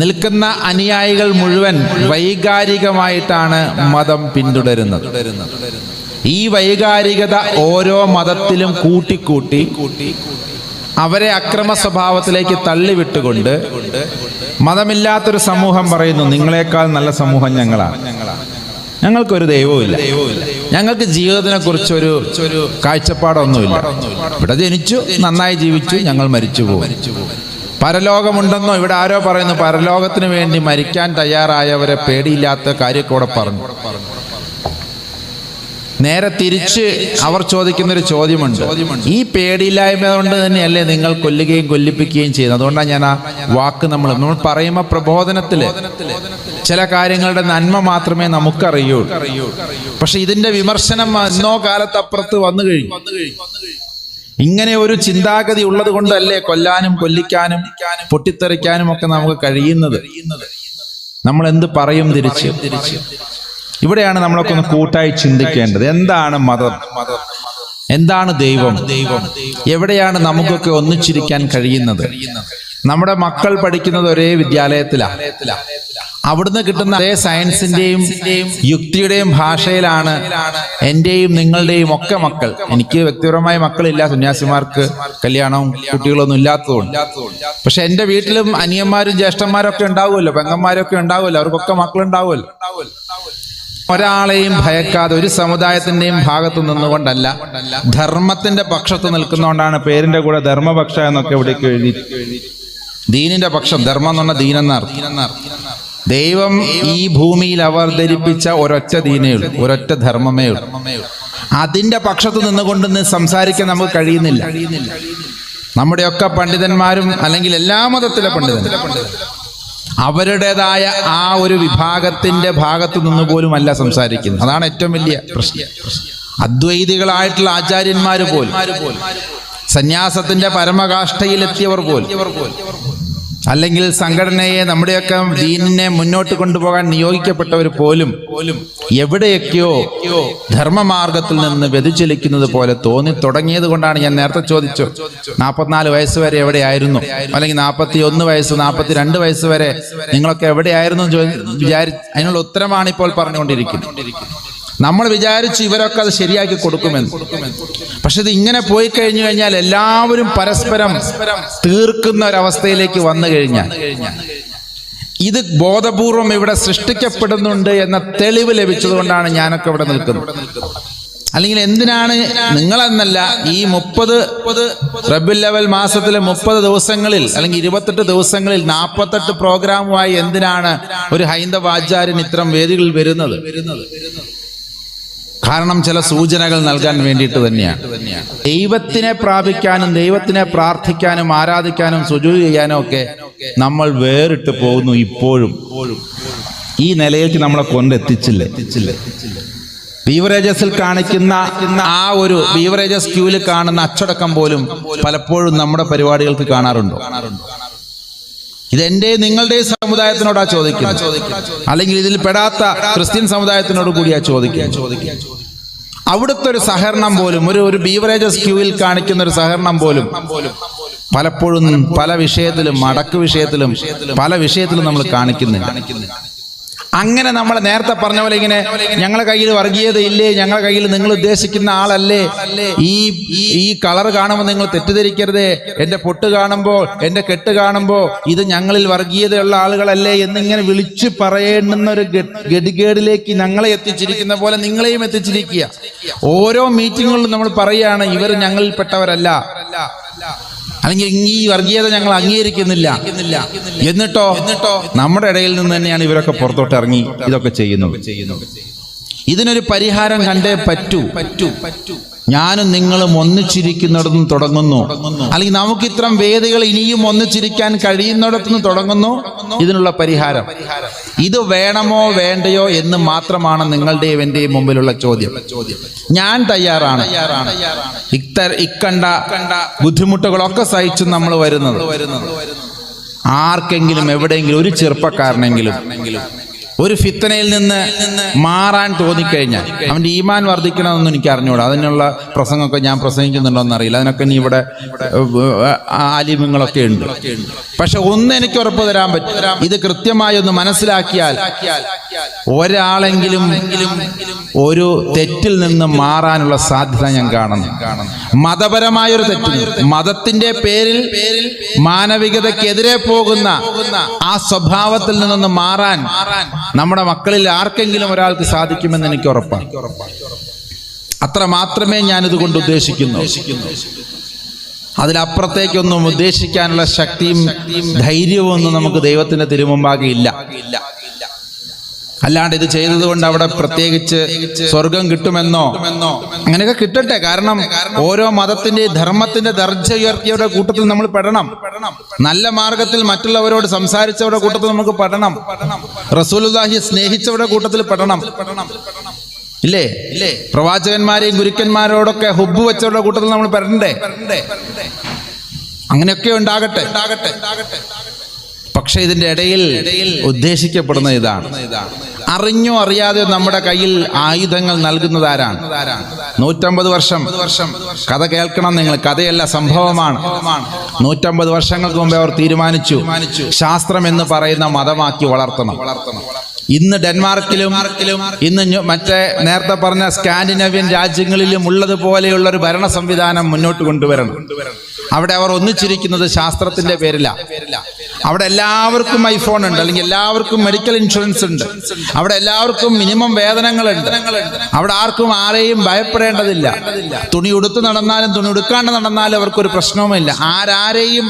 നിൽക്കുന്ന അനുയായികൾ മുഴുവൻ വൈകാരികമായിട്ടാണ് മതം പിന്തുടരുന്നത്. ഈ വൈകാരികത ഓരോ മതത്തിലും കൂട്ടിക്കൂട്ടി അവരെ അക്രമ സ്വഭാവത്തിലേക്ക് തള്ളിവിട്ടുകൊണ്ട് മതമില്ലാത്തൊരു സമൂഹം പറയുന്നു, നിങ്ങളെക്കാൾ നല്ല സമൂഹം ഞങ്ങളാണ്, ഞങ്ങൾക്കൊരു ദൈവവുമില്ല, ഞങ്ങൾക്ക് ജീവിതത്തിനെ കുറിച്ചൊരു കാഴ്ചപ്പാടൊന്നുമില്ല, ഇവിടെ ജനിച്ചു നന്നായി ജീവിച്ചു ഞങ്ങൾ മരിച്ചു പോകും. പരലോകമുണ്ടെന്നോ ഇവിടെ ആരോ പറയുന്നു, പരലോകത്തിന് വേണ്ടി മരിക്കാൻ തയ്യാറായവരെ പേടിയില്ലാത്ത കാര്യമൊക്കെ പറഞ്ഞു. നേരെ തിരിച്ച് അവർ ചോദിക്കുന്നൊരു ചോദ്യമുണ്ട്, ഈ പേടിയില്ലായ്മ കൊണ്ട് തന്നെയല്ലേ നിങ്ങൾ കൊല്ലുകയും കൊല്ലിപ്പിക്കുകയും ചെയ്യുന്നത്? അതുകൊണ്ടാണ് ഞാൻ ആ വാക്ക് നമ്മൾ പറയുമ്പോൾ പ്രബോധനത്തില് ചില കാര്യങ്ങളുടെ നന്മ മാത്രമേ നമുക്കറിയൂ. പക്ഷെ ഇതിന്റെ വിമർശനം എന്നോ കാലത്തപ്പുറത്ത് വന്നു കഴിഞ്ഞു. ഇങ്ങനെ ഒരു ചിന്താഗതി ഉള്ളത് കൊണ്ടല്ലേ കൊല്ലാനും കൊല്ലിക്കാനും പൊട്ടിത്തെറിക്കാനും ഒക്കെ നമുക്ക് കഴിയുന്നത്. നമ്മൾ എന്ത് പറയും തിരിച്ച്? ഇവിടെയാണ് നമ്മളൊക്കെ ഒന്ന് കൂട്ടായി ചിന്തിക്കേണ്ടത്. എന്താണ് മതം? എന്താണ് ദൈവം? എവിടെയാണ് നമുക്കൊക്കെ ഒന്നിച്ചിരിക്കാൻ കഴിയുന്നത്? നമ്മുടെ മക്കൾ പഠിക്കുന്നത് ഒരേ വിദ്യാലയത്തിലാണ്. അവിടുന്ന് കിട്ടുന്ന അതേ സയൻസിന്റെയും യുക്തിയുടെയും ഭാഷയിലാണ് എന്റെയും നിങ്ങളുടെയും ഒക്കെ മക്കൾ. എനിക്ക് വ്യക്തിപരമായ മക്കളില്ല, സന്യാസിമാർക്ക് കല്യാണവും കുട്ടികളൊന്നും ഇല്ലാത്തതുകൊണ്ട്. പക്ഷെ എന്റെ വീട്ടിലും അനിയന്മാരും ജ്യേഷ്ഠന്മാരും ഒക്കെ ഉണ്ടാവുമല്ലോ, പെങ്ങന്മാരൊക്കെ ഉണ്ടാവുമല്ലോ, അവർക്കൊക്കെ മക്കളുണ്ടാവുമല്ലോ. ഒരാളെയും ഭയക്കാതെ ഒരു സമുദായത്തിന്റെയും ഭാഗത്ത് നിന്നുകൊണ്ടല്ല, ധർമ്മത്തിന്റെ പക്ഷത്ത് നിൽക്കുന്നതുകൊണ്ടാണ് പേരിന്റെ കൂടെ ധർമ്മപക്ഷ എന്നൊക്കെ ഇവിടേക്ക് എഴുതി. ദീനിന്റെ പക്ഷം, ധർമ്മം എന്ന് പറഞ്ഞ ദീനെന്നർത്ഥം. ദൈവം ഈ ഭൂമിയിൽ അവതരിപ്പിച്ച ഒരൊറ്റ ദീനേ ഉള്ളൂ, ഒരൊറ്റ ധർമ്മമേ ഉള്ളൂ. അതിന്റെ പക്ഷത്ത് നിന്നുകൊണ്ട് സംസാരിക്കാൻ നമുക്ക് കഴിയുന്നില്ല. നമ്മുടെയൊക്കെ പണ്ഡിതന്മാരും അല്ലെങ്കിൽ എല്ലാ മതത്തിലെ പണ്ഡിതന്മാരും അവരുടേതായ ആ ഒരു വിഭാഗത്തിന്റെ ഭാഗത്ത് നിന്ന് പോലും അല്ല സംസാരിക്കുന്നത്. അതാണ് ഏറ്റവും വലിയ പ്രശ്നം. അദ്വൈതികളായിട്ടുള്ള ആചാര്യന്മാര് പോലും, സന്യാസത്തിന്റെ പരമകാഷ്ഠയിലെത്തിയവർ പോലും, അല്ലെങ്കിൽ സംഘടനയെ നമ്മുടെയൊക്കെ ദീനിനെ മുന്നോട്ട് കൊണ്ടുപോകാൻ നിയോഗിക്കപ്പെട്ടവർ പോലും എവിടെയൊക്കെയോ ധർമ്മമാർഗത്തിൽ നിന്ന് വ്യതിചലിക്കുന്നത് പോലെ തോന്നി തുടങ്ങിയത് കൊണ്ടാണ് ഞാൻ നേരത്തെ ചോദിച്ചു, 44 വയസ്സ് വരെ എവിടെയായിരുന്നു, അല്ലെങ്കിൽ 41 വയസ്സ് 42 വയസ്സ് വരെ നിങ്ങളൊക്കെ എവിടെയായിരുന്നു അതിനുള്ള ഉത്തരമാണ് ഇപ്പോൾ പറഞ്ഞുകൊണ്ടിരിക്കുന്നത്. നമ്മൾ വിചാരിച്ചു ഇവരൊക്കെ അത് ശരിയാക്കി കൊടുക്കുമെന്ന്. പക്ഷെ ഇത് ഇങ്ങനെ പോയി കഴിഞ്ഞു കഴിഞ്ഞാൽ എല്ലാവരും പരസ്പരം തീർക്കുന്ന ഒരവസ്ഥയിലേക്ക് വന്നു കഴിഞ്ഞാൽ, ഇത് ബോധപൂർവം ഇവിടെ സൃഷ്ടിക്കപ്പെടുന്നുണ്ട് എന്ന തെളിവ് ലഭിച്ചതുകൊണ്ടാണ് ഞാനൊക്കെ ഇവിടെ നിൽക്കുന്നത്. അല്ലെങ്കിൽ എന്തിനാണ് നിങ്ങളെന്നല്ല, ഈ 30 റബീഉൽ അവ്വൽ മാസത്തിലെ 30 ദിവസങ്ങളിൽ അല്ലെങ്കിൽ 28 ദിവസങ്ങളിൽ 48 പ്രോഗ്രാമുമായി എന്തിനാണ് ഒരു ഹൈന്ദവ ആചാര്യൻ ഇത്തരം വേദികളിൽ വരുന്നത്? കാരണം ചില സൂചനകൾ നൽകാൻ വേണ്ടിയിട്ട് തന്നെയാണ്. ദൈവത്തിനെ പ്രാപിക്കാനും ദൈവത്തിനെ പ്രാർത്ഥിക്കാനും ആരാധിക്കാനും സുജൂദ് ചെയ്യാനും ഒക്കെ നമ്മൾ വേറിട്ട് പോകുന്നു. ഇപ്പോഴും ഈ നിലയിലേക്ക് നമ്മളെ കൊണ്ടെത്തിച്ചില്ലേ? ബീവറേജസിൽ കാണിക്കുന്ന ആ ഒരു ബീവറേജസ് ക്യൂവിൽ കാണുന്ന അച്ചടക്കം പോലും പലപ്പോഴും നമ്മുടെ പരിപാടികൾക്ക് കാണാറുണ്ടോ? ഇതെന്റെ നിങ്ങളുടെ സമുദായത്തിനോടാ ചോദിക്കുന്നത്, അല്ലെങ്കിൽ ഇതിൽ പെടാത്ത ക്രിസ്ത്യൻ സമുദായത്തിനോട് കൂടിയാ ചോദിക്കുക. അവിടുത്തെ ഒരു സഹകരണം പോലും, ഒരു ബീവറേജസ് ക്യൂവിൽ കാണിക്കുന്ന ഒരു സഹകരണം പോലും പലപ്പോഴും പല വിഷയത്തിലും, അടക്ക് വിഷയത്തിലും പല വിഷയത്തിലും നമ്മൾ കാണിക്കുന്നില്ല. അങ്ങനെ നമ്മൾ നേരത്തെ പറഞ്ഞ പോലെ ഇങ്ങനെ ഞങ്ങളുടെ കയ്യിൽ വർഗീയതയില്ലേ, ഞങ്ങളുടെ കയ്യിൽ നിങ്ങൾ ഉദ്ദേശിക്കുന്ന ആളല്ലേ, ഈ കളർ കാണുമ്പോൾ നിങ്ങൾ തെറ്റിദ്ധരിക്കരുതേ, എന്റെ പൊട്ട് കാണുമ്പോൾ എന്റെ കെട്ട് കാണുമ്പോൾ ഇത് ഞങ്ങളിൽ വർഗീയതയുള്ള ആളുകളല്ലേ എന്നിങ്ങനെ വിളിച്ചു പറയേണ്ടുന്ന ഒരു ഗതികേടിലേക്ക് ഞങ്ങളെ എത്തിച്ചിരിക്കുന്ന പോലെ നിങ്ങളെയും എത്തിച്ചിരിക്കുക. ഓരോ മീറ്റിങ്ങുകളിലും നമ്മൾ പറയുകയാണ് ഇവർ ഞങ്ങളിൽപ്പെട്ടവരല്ല, അല്ലെങ്കിൽ ഈ വർഗീയത ഞങ്ങൾ അംഗീകരിക്കുന്നില്ല. എന്നിട്ടോ നമ്മുടെ ഇടയിൽ നിന്ന് തന്നെയാണ് ഇവരൊക്കെ പുറത്തോട്ട് ഇറങ്ങി ഇതൊക്കെ ചെയ്യുന്നത്. ഇതിനൊരു പരിഹാരം കണ്ടേ പറ്റൂ. ഞാനും നിങ്ങളും ഒന്നിച്ചിരിക്കുന്നിടത്തുനിന്ന് തുടങ്ങുന്നു, അല്ലെങ്കിൽ നമുക്ക് ഇത്തരം വേദികൾ ഇനിയും ഒന്നിച്ചിരിക്കാൻ കഴിയുന്നിടത്തുനിന്ന് തുടങ്ങുന്നു ഇതിനുള്ള പരിഹാരം. ഇത് വേണമോ വേണ്ടയോ എന്ന് മാത്രമാണ് നിങ്ങളുടെയും എന്റെയും മുമ്പിലുള്ള ചോദ്യം. ഞാൻ തയ്യാറാണ്. ഇക്കണ്ട ബുദ്ധിമുട്ടുകളൊക്കെ സഹിച്ചു നമ്മൾ വരുന്നത്. ആർക്കെങ്കിലും എവിടെയെങ്കിലും ഒരു ചെറുപ്പക്കാരനെങ്കിലും ഒരു ഫിത്തനയിൽ നിന്ന് മാറാൻ തോന്നിക്കഴിഞ്ഞാൽ അവൻ്റെ ഈമാൻ വർദ്ധിക്കണമെന്ന് എനിക്ക് അറിഞ്ഞുകൂടാ. അതിനുള്ള പ്രസംഗമൊക്കെ ഞാൻ പ്രസംഗിക്കുന്നുണ്ടോയെന്ന് അറിയില്ല. അതിനൊക്കെ ഇനി ഇവിടെ ആലിമ്യങ്ങളൊക്കെ ഉണ്ട്. പക്ഷെ ഒന്ന് എനിക്ക് ഉറപ്പ് തരാൻ പറ്റും, ഇത് കൃത്യമായി ഒന്ന് മനസ്സിലാക്കിയാൽ ഒരാളെങ്കിലും ഒരു തെറ്റിൽ നിന്ന് മാറാനുള്ള സാധ്യത ഞാൻ കാണുന്നു. മതപരമായൊരു തെറ്റ്, മതത്തിന്റെ പേരിൽ മാനവികതയ്ക്കെതിരെ പോകുന്ന ആ സ്വഭാവത്തിൽ നിന്നൊന്ന് മാറാൻ നമ്മുടെ മക്കളിൽ ആർക്കെങ്കിലും ഒരാൾക്ക് സാധിക്കുമെന്ന് എനിക്ക് ഉറപ്പാണ്. അത്ര മാത്രമേ ഞാനിത് കൊണ്ട് ഉദ്ദേശിക്കുന്നു. അതിലപ്പുറത്തേക്കൊന്നും ഉദ്ദേശിക്കാനുള്ള ശക്തിയും ധൈര്യവും ഒന്നും നമുക്ക് ദൈവത്തിന്റെ തിരുമുമ്പാകെ ഇല്ല. അല്ലാണ്ട് ഇത് ചെയ്തത് കൊണ്ട് അവിടെ പ്രത്യേകിച്ച് സ്വർഗം കിട്ടുമെന്നോ, അങ്ങനെയൊക്കെ കിട്ടട്ടെ. കാരണം ഓരോ മതത്തിന്റെയും ധർമ്മത്തിന്റെ ദർജ ഉയർത്തിയവരുടെ കൂട്ടത്തിൽ നമ്മൾ പെടണം. നല്ല മാർഗത്തിൽ മറ്റുള്ളവരോട് സംസാരിച്ചവരുടെ കൂട്ടത്തിൽ നമുക്ക് പെടണം. റസൂലുള്ളാഹിയെ സ്നേഹിച്ചവരുടെ കൂട്ടത്തിൽ പെടണം. ഇല്ലേ? പ്രവാചകന്മാരെയും ഗുരുക്കന്മാരോടൊക്കെ ഹുബ്ബ് വെച്ചവരുടെ കൂട്ടത്തിൽ നമ്മൾ പെടണ്ടേ? അങ്ങനെയൊക്കെ ഉണ്ടാകട്ടെ. പക്ഷെ ഇതിന്റെ ഇടയിൽ ഉദ്ദേശിക്കപ്പെടുന്ന ഇതാണ്, അറിഞ്ഞോ അറിയാതെയോ നമ്മുടെ കയ്യിൽ ആയുധങ്ങൾ നൽകുന്നത് ആരാണ്? 150 വർഷം കഥ കേൾക്കണം നിങ്ങൾ. കഥയല്ല, സംഭവമാണ്. 150 വർഷങ്ങൾക്ക് മുമ്പേ അവർ തീരുമാനിച്ചു ശാസ്ത്രം എന്ന് പറയുന്ന മതമാക്കി വളർത്തണം. ഇന്ന് ഡെൻമാർക്കിലും ഇന്ന് മറ്റേ നേരത്തെ പറഞ്ഞ സ്കാൻഡിനേവിയൻ രാജ്യങ്ങളിലും ഉള്ളതുപോലെയുള്ള ഒരു ഭരണ സംവിധാനം മുന്നോട്ട് കൊണ്ടുവരണം. അവിടെ അവർ ഒന്നിച്ചിരിക്കുന്നത് ശാസ്ത്രത്തിന്റെ പേരിലാണ്. അവിടെ എല്ലാവർക്കും ഐഫോൺ ഉണ്ട്, അല്ലെങ്കിൽ എല്ലാവർക്കും മെഡിക്കൽ ഇൻഷുറൻസ് ഉണ്ട്. അവിടെ എല്ലാവർക്കും മിനിമം വേതനങ്ങളുണ്ട്. അവിടെ ആർക്കും ആരെയും ഭയപ്പെടേണ്ടതില്ല. തുണി ഉടുത്ത് നടന്നാലും തുണി ഉടുക്കാണ്ട് നടന്നാലും അവർക്കൊരു പ്രശ്നവുമില്ല. ആരാരെയും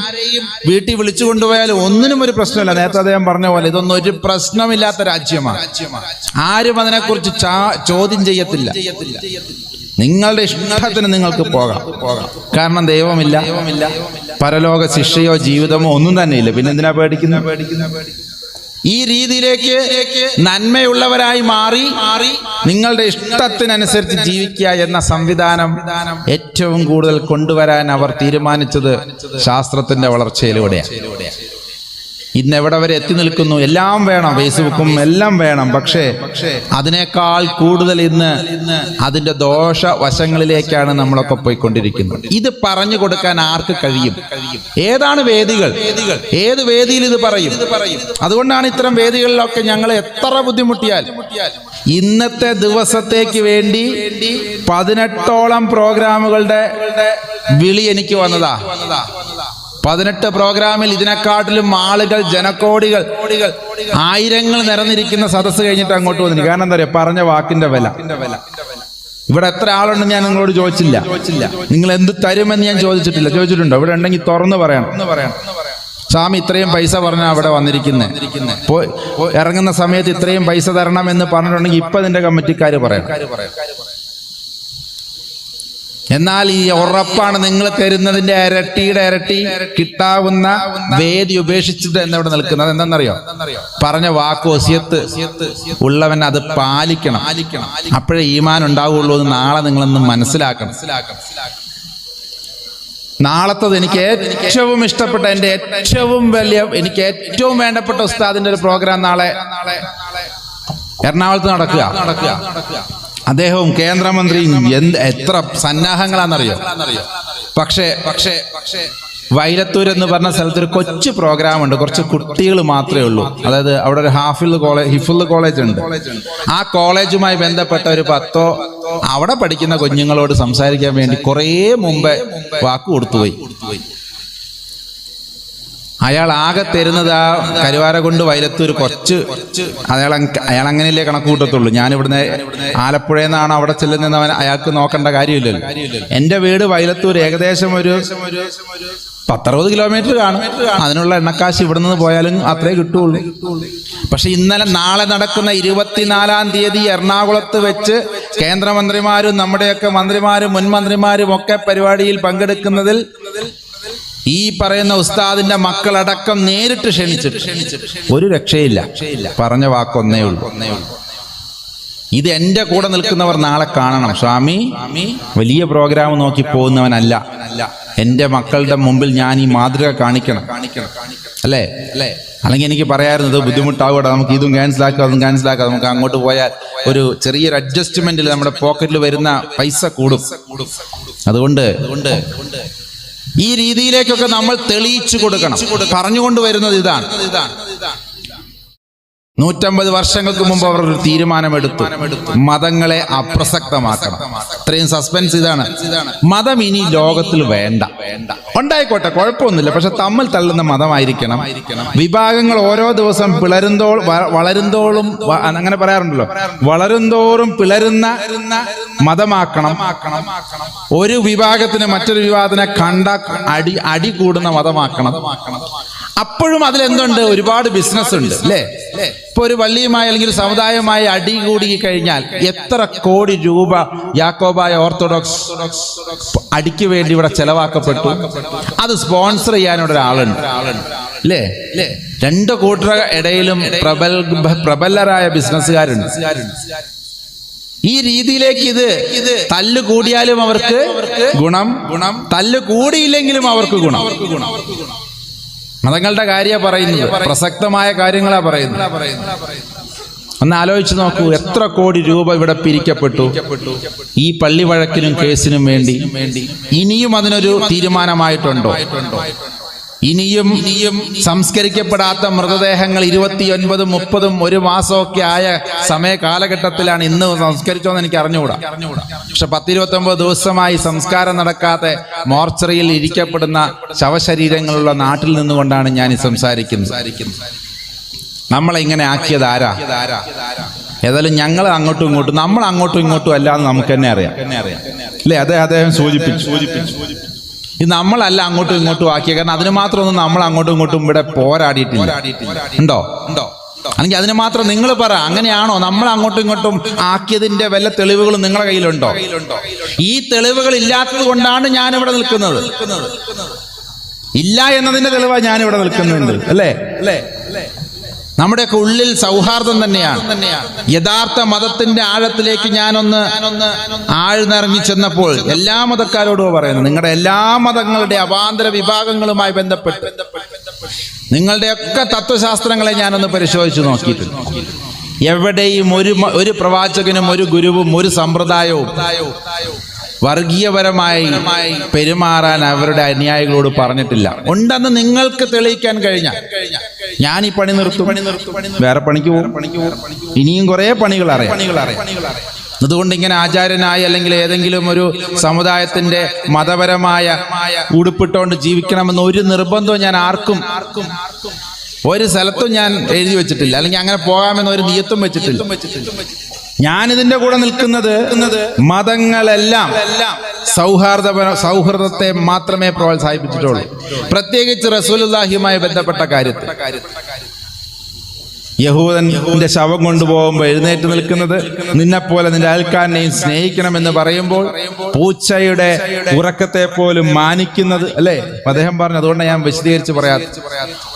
വീട്ടിൽ വിളിച്ചു കൊണ്ടുപോയാലും ഒന്നിനും ഒരു പ്രശ്നമില്ല. നേരത്തെ അദ്ദേഹം പറഞ്ഞ പോലെ ഇതൊന്നും ഒരു പ്രശ്നമില്ലാത്ത രാജ്യമാണ്. ആരും അതിനെക്കുറിച്ച് ചോദ്യം ചെയ്യത്തില്ല. നിങ്ങളുടെ ഇഷ്ടത്തിന് നിങ്ങൾക്ക് പോകാം. കാരണം ദൈവമില്ല, പരലോക ശിക്ഷയോ ജീവിതമോ ഒന്നും തന്നെ ഇല്ല. പിന്നെ എന്തിനാ പേടിക്കുന്നത്? ഈ രീതിയിലേക്ക് നന്മയുള്ളവരായി മാറി നിങ്ങളുടെ ഇഷ്ടത്തിനനുസരിച്ച് ജീവിക്കുക എന്ന സംവിധാനം ഏറ്റവും കൂടുതൽ കൊണ്ടുവരാൻ അവർ തീരുമാനിച്ചത് ശാസ്ത്രത്തിന്റെ വളർച്ചയിലൂടെയാണ്. ഇന്ന് എവിടെ വരെ എത്തി നിൽക്കുന്നു? എല്ലാം വേണം, ഫേസ്ബുക്കും എല്ലാം വേണം. പക്ഷേ അതിനേക്കാൾ കൂടുതൽ ഇന്ന് അതിന്റെ ദോഷ വശങ്ങളിലേക്കാണ് നമ്മളൊക്കെ പോയിക്കൊണ്ടിരിക്കുന്നത്. ഇത് പറഞ്ഞു കൊടുക്കാൻ ആർക്ക് കഴിയും? ഏതാണ് വേദികൾ? ഏത് വേദിയിൽ ഇത് പറയും? അതുകൊണ്ടാണ് ഇത്തരം വേദികളിലൊക്കെ ഞങ്ങൾ എത്ര ബുദ്ധിമുട്ടിയാൽ ഇന്നത്തെ ദിവസത്തേക്ക് വേണ്ടി 18ഓളം പ്രോഗ്രാമുകളുടെ വിളി എനിക്ക് വന്നതാ. 18 പ്രോഗ്രാമിൽ ഇതിനെക്കാട്ടിലും ആളുകൾ, ജനകോടികൾ, ആയിരങ്ങൾ നിറഞ്ഞിരിക്കുന്ന സദസ്സ് കഴിഞ്ഞിട്ട് അങ്ങോട്ട് വന്നിരിക്കും. കാരണം എന്താ പറയുക, പറഞ്ഞ വാക്കിന്റെ വില. ഇവിടെ എത്ര ആളുണ്ടെന്ന് ഞാൻ നിങ്ങളോട് ചോദിച്ചില്ല. നിങ്ങൾ എന്ത് തരുമെന്ന് ഞാൻ ചോദിച്ചിട്ടുണ്ടോ? ഇവിടെ ഉണ്ടെങ്കിൽ തുറന്നു പറയണം. സ്വാമി ഇത്രയും പൈസ പറഞ്ഞാൽ അവിടെ വന്നിരിക്കുന്നത്, ഇറങ്ങുന്ന സമയത്ത് ഇത്രയും പൈസ തരണം എന്ന് പറഞ്ഞിട്ടുണ്ടെങ്കിൽ ഇപ്പൊ ഇതിന്റെ കമ്മിറ്റിക്കാർ പറയണം. എന്നാൽ ഈ ഉറപ്പാണ്, നിങ്ങൾ തരുന്നതിന്റെ ഇരട്ടിയുടെ ഇരട്ടി കിട്ടാവുന്ന വേദി ഉപേക്ഷിച്ചിട്ട് എന്നവിടെ നിൽക്കുന്നത്. എന്താണെന്നറിയോ? പറഞ്ഞ വാക്ക് വസിയത്ത് ഉള്ളവൻ അത് പാലിക്കണം. അപ്പോഴേ ഈമാൻ ഉണ്ടാവുള്ളൂ എന്ന് നാളെ നിങ്ങളൊന്ന് മനസ്സിലാക്കണം. നാളത്തത് എനിക്ക് ഏറ്റവും ഇഷ്ടപ്പെട്ട, എൻ്റെ ഏറ്റവും വലിയ, എനിക്ക് ഏറ്റവും വേണ്ടപ്പെട്ട ഉസ്താദിന്റെ ഒരു പ്രോഗ്രാം നാളെ എറണാകുളത്ത് നടക്കുക. അദ്ദേഹവും കേന്ദ്രമന്ത്രിയും എത്ര സന്നാഹങ്ങളാണെന്നറിയോ? പക്ഷേ വൈലത്തൂർ എന്ന് പറഞ്ഞ സ്ഥലത്ത് ഒരു കൊച്ചു പ്രോഗ്രാം ഉണ്ട്. കുറച്ച് കുട്ടികൾ മാത്രമേ ഉള്ളൂ. അതായത് അവിടെ ഒരു ഹിഫുൽ കോളേജ് ഉണ്ട്. ആ കോളേജുമായി ബന്ധപ്പെട്ട ഒരു 10 അവിടെ പഠിക്കുന്ന കുഞ്ഞുങ്ങളോട് സംസാരിക്കാൻ വേണ്ടി കുറേ മുമ്പേ വാക്ക് കൊടുത്തുപോയി. അയാൾ ആകെ തരുന്നത് ആ കരുവാര കൊണ്ട് വൈലത്തൂർ കുറച്ച്, അയാൾ അങ്ങനെയല്ലേ കണക്ക് കൂട്ടത്തുള്ളൂ. ഞാനിവിടുന്ന് ആലപ്പുഴയിൽ നിന്നാണ് അവിടെ ചെല്ലുന്നവൻ, അയാൾക്ക് നോക്കേണ്ട കാര്യമില്ലല്ലോ. എൻ്റെ വീട് വൈലത്തൂർ ഏകദേശം ഒരു 10-60 കിലോമീറ്റർ കാണും. അതിനുള്ള എണ്ണക്കാശ് ഇവിടെ നിന്ന് പോയാലും അത്രേ കിട്ടുള്ളൂ. പക്ഷെ നാളെ നടക്കുന്ന 24-ാം തീയതി എറണാകുളത്ത് വെച്ച് കേന്ദ്രമന്ത്രിമാരും നമ്മുടെയൊക്കെ മന്ത്രിമാരും മുൻ മന്ത്രിമാരും ഒക്കെ പരിപാടിയിൽ പങ്കെടുക്കുന്നതിൽ ഈ പറയുന്ന ഉസ്താദിന്റെ മക്കളടക്കം നേരിട്ട് ക്ഷണിച്ചിട്ട് ഒരു രക്ഷയില്ല. പറഞ്ഞ വാക്കൊന്നേ ഉള്ളൂ. ഇത് എൻ്റെ കൂടെ നിൽക്കുന്നവർ നാളെ കാണണം. സ്വാമി വലിയ പ്രോഗ്രാം നോക്കി പോകുന്നവനല്ല. എൻ്റെ മക്കളുടെ മുമ്പിൽ ഞാൻ ഈ മാതൃക കാണിക്കണം. അല്ലേ? അല്ലെങ്കിൽ എനിക്ക് പറയാറുള്ളത് ബുദ്ധിമുട്ടാവൂടെ, നമുക്ക് ഇതും ക്യാൻസലാക്കാം അതും ക്യാൻസലാക്കാം, നമുക്ക് അങ്ങോട്ട് പോയാൽ ഒരു ചെറിയൊരു അഡ്ജസ്റ്റ്മെന്റിൽ നമ്മുടെ പോക്കറ്റിൽ വരുന്ന പൈസ കൂടും. അതുകൊണ്ട് ഈ രീതിയിലേക്കൊക്കെ നമ്മൾ തെളിയിച്ചു കൊടുക്കണം. പറഞ്ഞുകൊണ്ട് വരുന്നത് ഇതാണ്. 150 വർഷങ്ങൾക്ക് മുമ്പ് അവർ ഒരു തീരുമാനമെടുത്തു, മതങ്ങളെ അപ്രസക്തമാക്കണം. ഇത്രയും സസ്പെൻസ് ഇതാണ്. മതം ഇനി ലോകത്തിൽ വേണ്ട. ഉണ്ടായിക്കോട്ടെ, കുഴപ്പമൊന്നുമില്ല, പക്ഷെ തമ്മിൽ തള്ളുന്ന മതമായിരിക്കണം. വിഭാഗങ്ങൾ ഓരോ ദിവസം വളരുന്തോളും അങ്ങനെ പറയാറുണ്ടല്ലോ, വളരുന്തോറും പിളരുന്ന മതമാക്കണം. ഒരു വിഭാഗത്തിന് മറ്റൊരു വിഭാഗത്തിനെ കണ്ട അടി കൂടുന്ന മതമാക്കണം. അപ്പോഴും അതിലെന്തുണ്ട്? ഒരുപാട് ബിസിനസ് ഉണ്ട് അല്ലേ? ഇപ്പൊ ഒരു പള്ളിയുമായി അല്ലെങ്കിൽ സമുദായമായി അടി കൂടി കഴിഞ്ഞാൽ എത്ര കോടി രൂപ യാക്കോബായ ഓർത്തഡോക്സ് അടിക്ക് വേണ്ടി ഇവിടെ ചെലവാക്കപ്പെട്ടു. അത് സ്പോൺസർ ചെയ്യാനുള്ള ഒരാളുണ്ട് അല്ലേ? 2 കൂട്ടരുടെ ഇടയിലും പ്രബലരായ ബിസിനസ്സുകാരുണ്ട്. ഈ രീതിയിലേക്ക് ഇത് തല്ല് കൂടിയാലും അവർക്ക് ഗുണം, തല്ല് കൂടിയില്ലെങ്കിലും അവർക്ക് ഗുണം. മതങ്ങളുടെ കാര്യമാണ് പറയുന്നത്, പ്രസക്തമായ കാര്യങ്ങളാണ് പറയുന്നത്. ഒന്ന് ആലോചിച്ച് നോക്കൂ, എത്ര കോടി രൂപ ഇവിടെ പിരിക്കപ്പെട്ടു ഈ പള്ളി വഴക്കിനും കേസിനും വേണ്ടി. ഇനിയും അതിനൊരു തീരുമാനമായിട്ടുണ്ടോ? ഇനിയും സംസ്കരിക്കപ്പെടാത്ത മൃതദേഹങ്ങൾ 29, 30, 1 മാസമൊക്കെ ആയ സമയ കാലഘട്ടത്തിലാണ് ഇന്ന് സംസ്കരിച്ചോന്ന് എനിക്ക് അറിഞ്ഞുകൂടാ. പക്ഷെ 10-29 ദിവസമായി സംസ്കാരം നടക്കാതെ മോർച്ചറിയിൽ ഇരിക്കപ്പെടുന്ന ശവശരീരങ്ങളുള്ള നാട്ടിൽ നിന്നുകൊണ്ടാണ് ഞാൻ ഈ സംസാരിക്കുന്നത്. നമ്മളെ ഇങ്ങനെ ആക്കിയത് ആരാ? ഏതായാലും ഞങ്ങൾ അങ്ങോട്ടും ഇങ്ങോട്ടും, നമ്മൾ അങ്ങോട്ടും ഇങ്ങോട്ടും അല്ലാന്ന് നമുക്ക് തന്നെ അറിയാം അല്ലേ? അദ്ദേഹം സൂചിപ്പിച്ചു. ഇത് നമ്മളല്ല അങ്ങോട്ടും ഇങ്ങോട്ടും ആക്കിയ, കാരണം അതിന് മാത്രമൊന്നും നമ്മൾ അങ്ങോട്ടും ഇങ്ങോട്ടും ഇവിടെ പോരാടിയിട്ടില്ല. ഉണ്ടോ? അല്ലെങ്കിൽ അതിന് മാത്രം നിങ്ങൾ പറ, അങ്ങനെയാണോ? നമ്മൾ അങ്ങോട്ടും ഇങ്ങോട്ടും ആക്കിയതിന്റെ വല്ല തെളിവുകളും നിങ്ങളുടെ കയ്യിലുണ്ടോ? ഈ തെളിവുകൾ ഇല്ലാത്തത് കൊണ്ടാണ് ഞാനിവിടെ നിൽക്കുന്നത്. ഇല്ല എന്നതിന്റെ തെളിവാണ് ഞാനിവിടെ നിൽക്കുന്നുണ്ട് അല്ലേ? നമ്മുടെയൊക്കെ ഉള്ളിൽ സൗഹാർദ്ദം തന്നെയാണ്. യഥാർത്ഥ മതത്തിന്റെ ആഴത്തിലേക്ക് ഞാനൊന്ന് ആഴ്ന്നിറങ്ങി ചെന്നപ്പോൾ എല്ലാ മതക്കാരോടും പറയുന്നു, നിങ്ങളുടെ എല്ലാ മതങ്ങളുടെ അവാന്തര വിഭാഗങ്ങളുമായി ബന്ധപ്പെട്ട് നിങ്ങളുടെയൊക്കെ തത്വശാസ്ത്രങ്ങളെ ഞാനൊന്ന് പരിശോധിച്ചു നോക്കിയിട്ടുണ്ട്. എവിടെയും ഒരു പ്രവാചകനും ഒരു ഗുരുവും ഒരു സമ്പ്രദായവും വർഗീയപരമായി പെരുമാറാൻ അവരുടെ അനുയായികളോട് പറഞ്ഞിട്ടില്ല. ഉണ്ടെന്ന് നിങ്ങൾക്ക് തെളിയിക്കാൻ കഴിഞ്ഞാൽ ഞാൻ ഈ പണി നിർത്തും, വേറെ പണിക്ക് പോകും. ഇനിയും കുറെ പണികൾ അറിയാം. അതുകൊണ്ട് ഇങ്ങനെ ആചാര്യനായി അല്ലെങ്കിൽ ഏതെങ്കിലും ഒരു സമുദായത്തിന്റെ മതപരമായ ഉടുപ്പിട്ടുകൊണ്ട് ജീവിക്കണമെന്ന് ഒരു നിർബന്ധവും ഞാൻ ആർക്കും ഒരു സ്ഥലത്തും ഞാൻ എഴുതി വെച്ചിട്ടില്ല, അല്ലെങ്കിൽ അങ്ങനെ പോകാമെന്ന് ഒരു നിയത്തും വെച്ചിട്ടില്ല. ഞാനിതിന്റെ കൂടെ നിൽക്കുന്നത് മതങ്ങളെല്ലാം സൗഹൃദത്തെ മാത്രമേ പ്രോത്സാഹിപ്പിച്ചിട്ടുള്ളൂ. പ്രത്യേകിച്ച് റസൂലുള്ളാഹിയുമായി ബന്ധപ്പെട്ട കാര്യത്തിൽ. യഹൂദന്റെ ശവം കൊണ്ടുപോകുമ്പോൾ എഴുന്നേറ്റ് നിൽക്കുന്നത്, നിന്നെപ്പോലെ നിന്റെ അയൽക്കാരനെയും സ്നേഹിക്കണമെന്ന് പറയുമ്പോൾ പൂച്ചയുടെ ഉറക്കത്തെ പോലും മാനിക്കുന്നത് അല്ലേ? അദ്ദേഹം പറഞ്ഞു. അതുകൊണ്ട് ഞാൻ വിശദീകരിച്ച് പറയാം,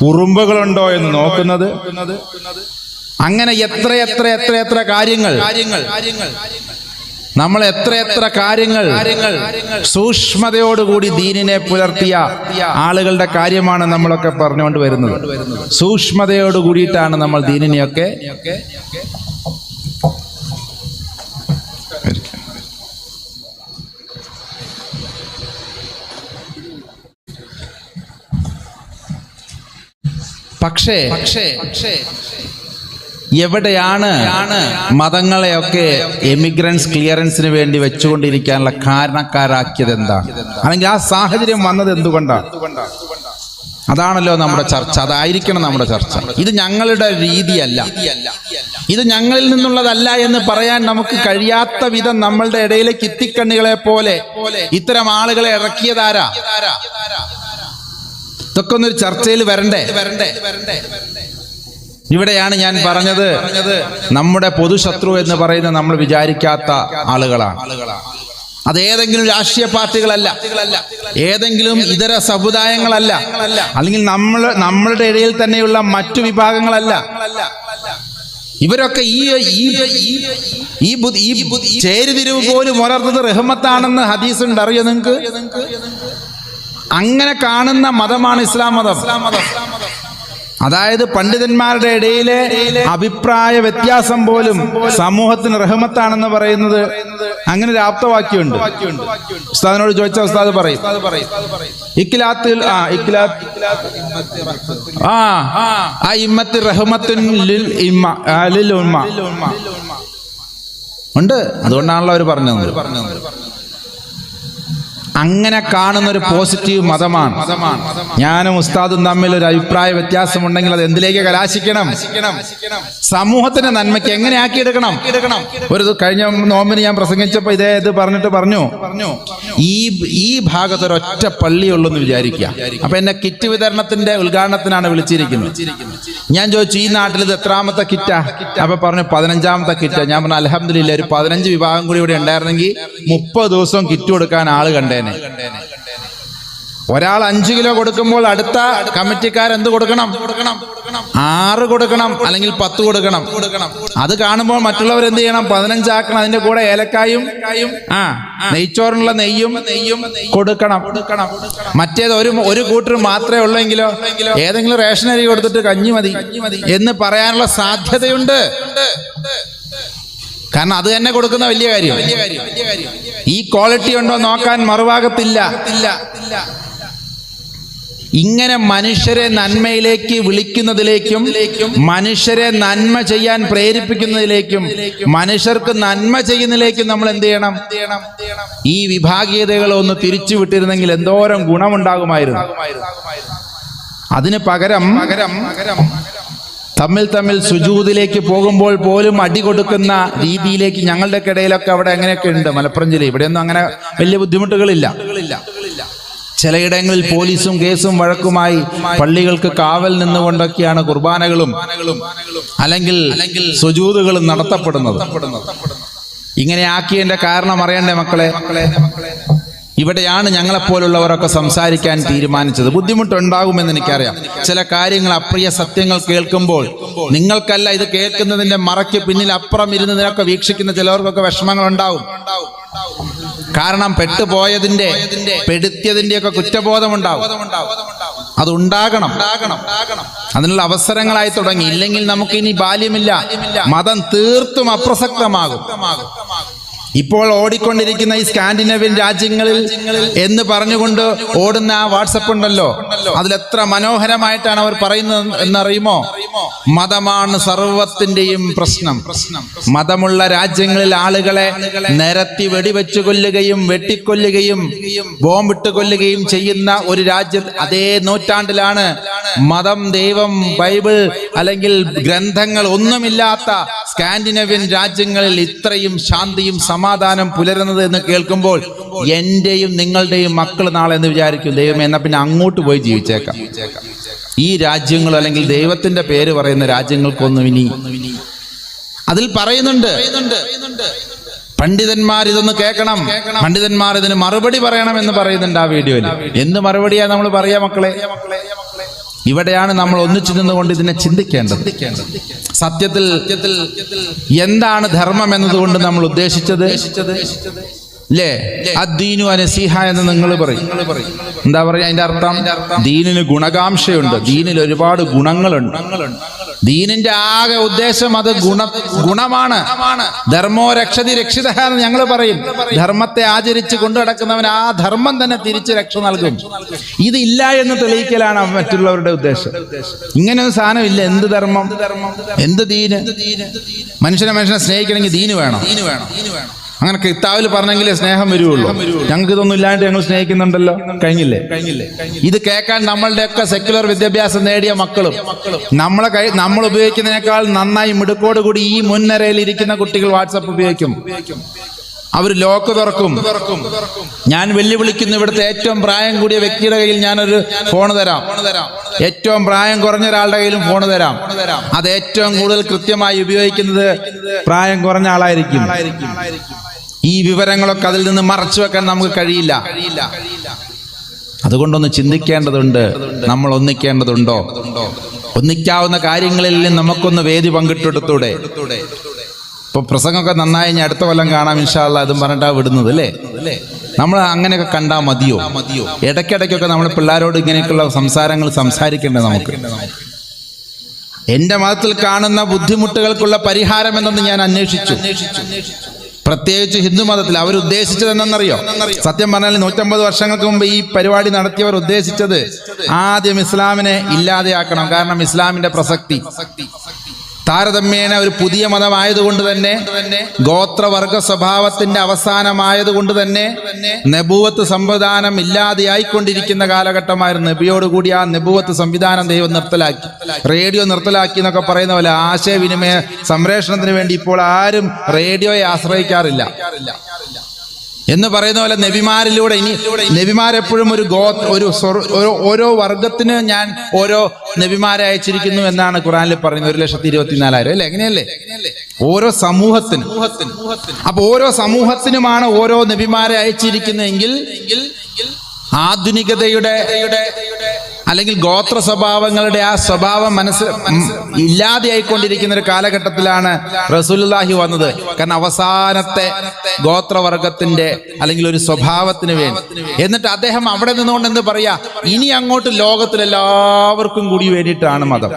ഉറുമ്പുകളുണ്ടോ എന്ന് നോക്കുന്നത്. അങ്ങനെ എത്ര കാര്യങ്ങൾ നമ്മൾ എത്ര കാര്യങ്ങൾ സൂക്ഷ്മതയോടുകൂടി ദീനിനെ പുലർത്തിയ ആളുകളുടെ കാര്യമാണ് നമ്മളൊക്കെ പറഞ്ഞുകൊണ്ട് വരുന്നത്. സൂക്ഷ്മതയോട് കൂടിയിട്ടാണ് നമ്മൾ ദീനിനെയൊക്കെ പക്ഷേ എവിടെയാണ് മതങ്ങളെയൊക്കെ എമിഗ്രൻസ് ക്ലിയറൻസിന് വേണ്ടി വെച്ചുകൊണ്ടിരിക്കാനുള്ള കാരണക്കാരാക്കിയത് എന്താണ്? അല്ലെങ്കിൽ ആ സാഹചര്യം വന്നത് എന്തുകൊണ്ടാണ്? അതാണല്ലോ നമ്മുടെ ചർച്ച. അതായിരിക്കണം നമ്മുടെ ചർച്ച. ഇത് ഞങ്ങളുടെ രീതിയല്ല, ഇത് ഞങ്ങളിൽ നിന്നുള്ളതല്ല എന്ന് പറയാൻ നമുക്ക് കഴിയാത്ത വിധം നമ്മളുടെ ഇടയിലേക്ക് ഇത്തിക്കണ്ണികളെ പോലെ ഇത്തരം ആളുകളെ ഇറക്കിയതാരാ? ഇതൊക്കെ ഒന്നൊരു ചർച്ചയിൽ വരണ്ടേ? ഇവിടെയാണ് ഞാൻ പറഞ്ഞത്, നമ്മുടെ പൊതുശത്രു എന്ന് പറയുന്ന നമ്മൾ വിചാരിക്കാത്ത ആളുകളാണ്. അതേതെങ്കിലും രാഷ്ട്രീയ പാർട്ടികളല്ല, ഏതെങ്കിലും ഇതര സമുദായങ്ങളല്ല, അല്ലെങ്കിൽ നമ്മളുടെ ഇടയിൽ തന്നെയുള്ള മറ്റു വിഭാഗങ്ങളല്ല. ഇവരൊക്കെ ഈ ചേരിതിരിവ് പോലും വളർന്നത് റഹ്മത്താണെന്ന് ഹദീസ് ഉണ്ട്, അറിയോ നിങ്ങൾക്ക്? അങ്ങനെ കാണുന്ന മതമാണ് ഇസ്ലാം മതം. അതായത് പണ്ഡിതന്മാരുടെ ഇടയിലെ അഭിപ്രായ വ്യത്യാസം പോലും സമൂഹത്തിന് റഹ്മത്താണെന്ന് പറയുന്നത് അങ്ങനെ ഒരു ആപ്തവാക്യമുണ്ട്. ഉസ്താദിനോട് ചോദിച്ച ഉസ്താദ് പറയും ഇഖ്ലാത്തിൽ ഉണ്ട്. അതുകൊണ്ടാണല്ലോ അവർ പറഞ്ഞത്. അങ്ങനെ കാണുന്ന ഒരു പോസിറ്റീവ് മതമാണ്. ഞാനും ഉസ്താദും തമ്മിൽ ഒരു അഭിപ്രായ വ്യത്യാസമുണ്ടെങ്കിൽ അത് എന്തിലേക്ക് കലാശിക്കണം? സമൂഹത്തിന്റെ നന്മയ്ക്ക് എങ്ങനെ ആക്കിയെടുക്കണം? ഒരു കഴിഞ്ഞ നോമ്പിന് ഞാൻ പ്രസംഗിച്ചപ്പോ ഇത് പറഞ്ഞു ഈ ഭാഗത്ത് ഒരൊറ്റ പള്ളിയുള്ളൂ എന്ന് വിചാരിക്കുക. അപ്പൊ എന്നെ കിറ്റ് വിതരണത്തിന്റെ ഉദ്ഘാടനത്തിനാണ് വിളിച്ചിരിക്കുന്നത്. ഞാൻ ചോദിച്ചു ഈ നാട്ടിൽ ഇത് എത്രാമത്തെ കിറ്റാ? അപ്പൊ പറഞ്ഞു 15ാമത്തെ കിറ്റാ. ഞാൻ പറഞ്ഞു അൽഹംദുലില്ലാ, ഒരു 15 വിഭാഗം കൂടി ഇവിടെ ഉണ്ടായിരുന്നെങ്കിൽ 30 ദിവസവും കിറ്റ് കൊടുക്കാൻ ആള് കണ്ടേനെ. ഒരാൾ 5 കിലോ കൊടുക്കുമ്പോൾ അടുത്ത കമ്മിറ്റിക്കാർ എന്ത് കൊടുക്കണം? 6 കൊടുക്കണം, അല്ലെങ്കിൽ 10 കൊടുക്കണം. അത് കാണുമ്പോൾ മറ്റുള്ളവർ എന്ത് ചെയ്യണം? 15 ആക്കണം. അതിന്റെ കൂടെ ഏലക്കായും നെയ്ച്ചോറിനുള്ള നെയ്യും കൊടുക്കണം. മറ്റേത് ഒരു കൂട്ടർ മാത്രമേ ഉള്ളെങ്കിലോ ഏതെങ്കിലും റേഷനറി കൊടുത്തിട്ട് കഞ്ഞി മതി എന്ന് പറയാനുള്ള സാധ്യതയുണ്ട്. കാരണം അത് തന്നെ കൊടുക്കുന്ന വലിയ കാര്യം. ഈ ക്വാളിറ്റി ഉണ്ടോ നോക്കാൻ മറുഭാഗത്തില്ല. ഇങ്ങനെ മനുഷ്യരെ നന്മയിലേക്ക് വിളിക്കുന്നതിലേക്കും മനുഷ്യരെ നന്മ ചെയ്യാൻ പ്രേരിപ്പിക്കുന്നതിലേക്കും മനുഷ്യർക്ക് നന്മ ചെയ്യുന്നതിലേക്കും നമ്മൾ എന്ത് ചെയ്യണം? ഈ വിഭാഗീയതകൾ ഒന്ന് തിരിച്ചു വിട്ടിരുന്നെങ്കിൽ എന്തോരം ഗുണമുണ്ടാകുമായിരുന്നു. അതിന് പകരം തമ്മിൽ സുജൂദിലേക്ക് പോകുമ്പോൾ പോലും അടി കൊടുക്കുന്ന രീതിയിലേക്ക് ഞങ്ങളുടെ ഇടയിലൊക്കെ അവിടെ അങ്ങനെയൊക്കെ ഉണ്ട്. മലപ്പുറം ജില്ല ഇവിടെയൊന്നും അങ്ങനെ വലിയ ബുദ്ധിമുട്ടുകളില്ല. ചിലയിടങ്ങളിൽ പോലീസും കേസും വഴക്കുമായി പള്ളികൾക്ക് കാവൽ നിന്നുകൊണ്ടൊക്കെയാണ് കുർബാനകളും അല്ലെങ്കിൽ സുജൂദുകളും നടത്തപ്പെടുന്നത്. ഇങ്ങനെ ആക്കിയതിന്റെ കാരണം അറിയണ്ടേ മക്കളെ? ഇവിടെയാണ് ഞങ്ങളെപ്പോലുള്ളവരൊക്കെ സംസാരിക്കാൻ തീരുമാനിച്ചത്. ബുദ്ധിമുട്ടുണ്ടാകുമെന്ന് എനിക്കറിയാം. ചില കാര്യങ്ങൾ, അപ്രിയ സത്യങ്ങൾ കേൾക്കുമ്പോൾ നിങ്ങൾക്കല്ല, ഇത് കേൾക്കുന്നതിന്റെ മറയ്ക്ക് പിന്നിൽ അപ്പുറം ഇരുന്നതിനൊക്കെ വീക്ഷിക്കുന്ന ചിലവർക്കൊക്കെ വിഷമങ്ങൾ ഉണ്ടാവും. കാരണം പെട്ടുപോയതിന്റെ പെടുത്തിയതിന്റെയൊക്കെ കുറ്റബോധമുണ്ടാവും. അതുണ്ടാകണം. അതിനുള്ള അവസരങ്ങളായി തുടങ്ങി. ഇല്ലെങ്കിൽ നമുക്ക് ഇനി ബാല്യമില്ല. മതം തീർത്തും അപ്രസക്തമാകും. ഇപ്പോൾ ഓടിക്കൊണ്ടിരിക്കുന്ന ഈ സ്കാൻഡിനേവിയൻ രാജ്യങ്ങളിൽ എന്ന് പറഞ്ഞുകൊണ്ട് ഓടുന്ന ആ വാട്സപ്പ് ഉണ്ടല്ലോ, അതിലെത്ര മനോഹരമായിട്ടാണ് അവർ പറയുന്നത് എന്നറിയുമോ? മതമാണ് സർവത്തിന്റെയും പ്രശ്നം. മതമുള്ള രാജ്യങ്ങളിൽ ആളുകളെ നിരത്തി വെടിവെച്ചു കൊല്ലുകയും വെട്ടിക്കൊല്ലുകയും ബോംബിട്ട് കൊല്ലുകയും ചെയ്യുന്ന ഒരു രാജ്യം, അതേ നൂറ്റാണ്ടിലാണ് മതം, ദൈവം, ബൈബിൾ അല്ലെങ്കിൽ ഗ്രന്ഥങ്ങൾ ഒന്നുമില്ലാത്ത സ്കാൻഡിനേവിയൻ രാജ്യങ്ങളിൽ ഇത്രയും ശാന്തിയും സമാധാനം പുലരുന്നത് എന്ന് കേൾക്കുമ്പോൾ എന്റെയും നിങ്ങളുടെയും മക്കൾ നാളെ എന്ന് വിചാരിക്കും, ദൈവം എന്നാ പിന്നെ അങ്ങോട്ട് പോയി ജീവിച്ചേക്കാം. ഈ രാജ്യങ്ങൾ അല്ലെങ്കിൽ ദൈവത്തിന്റെ പേര് പറയുന്ന രാജ്യങ്ങൾക്കൊന്നും ഇനി അതിൽ പറയുന്നുണ്ട്. പണ്ഡിതന്മാർ ഇതൊന്ന് കേൾക്കണം, പണ്ഡിതന്മാർ ഇതിന് മറുപടി പറയണം എന്ന് പറയുന്നുണ്ട് ആ വീഡിയോയിൽ. എന്ത് മറുപടിയാ നമ്മൾ പറയാ മക്കളെ? ഇവിടെയാണ് നമ്മൾ ഒന്നിച്ചു നിന്നുകൊണ്ട് ഇതിനെ ചിന്തിക്കേണ്ടത്. സത്യത്തിൽ എന്താണ് ധർമ്മം എന്നതുകൊണ്ട് നമ്മൾ ഉദ്ദേശിച്ചത്? അല്ലേ? അദ്ദീനു അനസീഹ എന്ന് നിങ്ങൾ പറയും. എന്താ പറയാ അതിന്റെ അർത്ഥം? ദീനിന് ഗുണകാംക്ഷയുണ്ട്, ദീനിൽ ഒരുപാട് ഗുണങ്ങളുണ്ട്. ദീനിന്റെ ആകെ ഉദ്ദേശം അത് ഗുണമാണ്. ധർമ്മോ രക്ഷതി രക്ഷിത എന്ന് ഞങ്ങൾ പറയും. ധർമ്മത്തെ ആചരിച്ച് കൊണ്ടു നടക്കുന്നവൻ ആ ധർമ്മം തന്നെ തിരിച്ച് രക്ഷ നൽകും. ഇതില്ല എന്ന് തെളിയിക്കലാണ് മറ്റുള്ളവരുടെ ഉദ്ദേശം. ഇങ്ങനെയൊന്നും സാധനം ഇല്ല. എന്ത് ധർമ്മം, എന്ത് ദീന്? മനുഷ്യനെ സ്നേഹിക്കണമെങ്കിൽ ദീന് വേണം. അങ്ങനെ കിതാബിൽ പറഞ്ഞെങ്കിലേ സ്നേഹം വരുള്ളൂ. ഞങ്ങൾക്ക് ഇതൊന്നും ഇല്ലാണ്ട് ഞങ്ങൾ സ്നേഹിക്കുന്നുണ്ടല്ലോ. കഴിഞ്ഞില്ലേ? ഇത് കേൾക്കാൻ നമ്മളുടെയൊക്കെ സെക്യുലർ വിദ്യാഭ്യാസം നേടിയ മക്കളും നമ്മൾ ഉപയോഗിക്കുന്നതിനേക്കാൾ നന്നായി മിടുക്കോടുകൂടി ഈ മുൻനിരയിൽ ഇരിക്കുന്ന കുട്ടികൾ വാട്സപ്പ് ഉപയോഗിക്കും. അവർ ലോക്ക് തുറക്കും. ഞാൻ വെല്ലുവിളിക്കുന്നു, ഇവിടുത്തെ ഏറ്റവും പ്രായം കൂടിയ വ്യക്തിയുടെ കയ്യിൽ ഞാനൊരു ഫോൺ തരാം, ഏറ്റവും പ്രായം കുറഞ്ഞ ഒരാളുടെ കയ്യിലും ഫോൺ തരാം. അത് ഏറ്റവും കൂടുതൽ കൃത്യമായി ഉപയോഗിക്കുന്നത് പ്രായം കുറഞ്ഞ ആളായിരിക്കും. ഈ വിവരങ്ങളൊക്കെ അതിൽ നിന്ന് മറച്ചു വെക്കാൻ നമുക്ക് കഴിയില്ല. അതുകൊണ്ടൊന്ന് ചിന്തിക്കേണ്ടതുണ്ട്. നമ്മൾ ഒന്നിക്കേണ്ടതുണ്ടോ? ഒന്നിക്കാവുന്ന കാര്യങ്ങളിൽ നമുക്കൊന്ന് വേദി പങ്കിട്ടെടുത്തൂടെ? ഇപ്പൊ പ്രസംഗമൊക്കെ നന്നായി ഞാൻ അടുത്ത കൊല്ലം കാണാം ഇൻഷാ അല്ലാഹ് അതും പറഞ്ഞിട്ടാ വിടുന്നത് അല്ലേ? നമ്മൾ അങ്ങനെയൊക്കെ കണ്ടാൽ മതിയോ? ഇടയ്ക്കിടയ്ക്കൊക്കെ നമ്മൾ പിള്ളേരോട് ഇങ്ങനെയൊക്കെയുള്ള സംസാരങ്ങൾ സംസാരിക്കേണ്ടത് നമുക്ക്. എന്റെ മതത്തിൽ കാണുന്ന ബുദ്ധിമുട്ടുകൾക്കുള്ള പരിഹാരം എന്തെന്ന് ഞാൻ അന്വേഷിച്ചു. പ്രത്യേകിച്ച് ഹിന്ദു മതത്തിൽ അവരുദ്ദേശിച്ചത് എന്തെന്നറിയോ? സത്യം പറഞ്ഞാൽ 150 വർഷങ്ങൾക്ക് മുമ്പ് ഈ പരിപാടി നടത്തിയവർ ഉദ്ദേശിച്ചത് ആദ്യം ഇസ്ലാമിനെ ഇല്ലാതെയാക്കണം. കാരണം ഇസ്ലാമിന്റെ പ്രസക്തി താരതമ്യേന ഒരു പുതിയ മതമായതുകൊണ്ട് തന്നെ, ഗോത്രവർഗ സ്വഭാവത്തിന്റെ അവസാനമായതുകൊണ്ട് തന്നെ നബുവത്ത് സംവിധാനം ഇല്ലാതെയായിക്കൊണ്ടിരിക്കുന്ന കാലഘട്ടമായിരുന്നു. നബിയോടുകൂടി ആ നബുവത്ത് സംവിധാനം ദൈവം നിർത്തലാക്കി. റേഡിയോ നിർത്തലാക്കി എന്നൊക്കെ പറയുന്ന പോലെ ആശയവിനിമയ സംപ്രേഷണത്തിന് വേണ്ടി ഇപ്പോൾ ആരും റേഡിയോയെ ആശ്രയിക്കാറില്ല എന്ന് പറയുന്ന പോലെ നബിമാരിലൂടെ ഇനി നബിമാരെപ്പോഴും ഓരോ വർഗത്തിന് ഞാൻ ഓരോ നബിമാരെ അയച്ചിരിക്കുന്നു എന്നാണ് ഖുറാനിൽ പറയുന്നത്. 1,24,000 അല്ലേ? എങ്ങനെയല്ലേ? ഓരോ സമൂഹത്തിനും. അപ്പൊ ഓരോ സമൂഹത്തിനുമാണ് ഓരോ നബിമാരെ അയച്ചിരിക്കുന്നതെങ്കിൽ ആധുനികതയുടെ അല്ലെങ്കിൽ ഗോത്ര സ്വഭാവങ്ങളുടെ ആ സ്വഭാവം ഇല്ലാതെയായിക്കൊണ്ടിരിക്കുന്ന ഒരു കാലഘട്ടത്തിലാണ് റസൂലുള്ളാഹി വന്നത്. കാരണം അവസാനത്തെ ഗോത്രവർഗത്തിന്റെ അല്ലെങ്കിൽ ഒരു സ്വഭാവത്തിന് വേണ്ടി. എന്നിട്ട് അദ്ദേഹം അവിടെ നിന്നുകൊണ്ട് എന്ത് പറയാ, ഇനി അങ്ങോട്ട് ലോകത്തിൽ എല്ലാവർക്കും കൂടി വേണ്ടിയിട്ടാണ് മതം,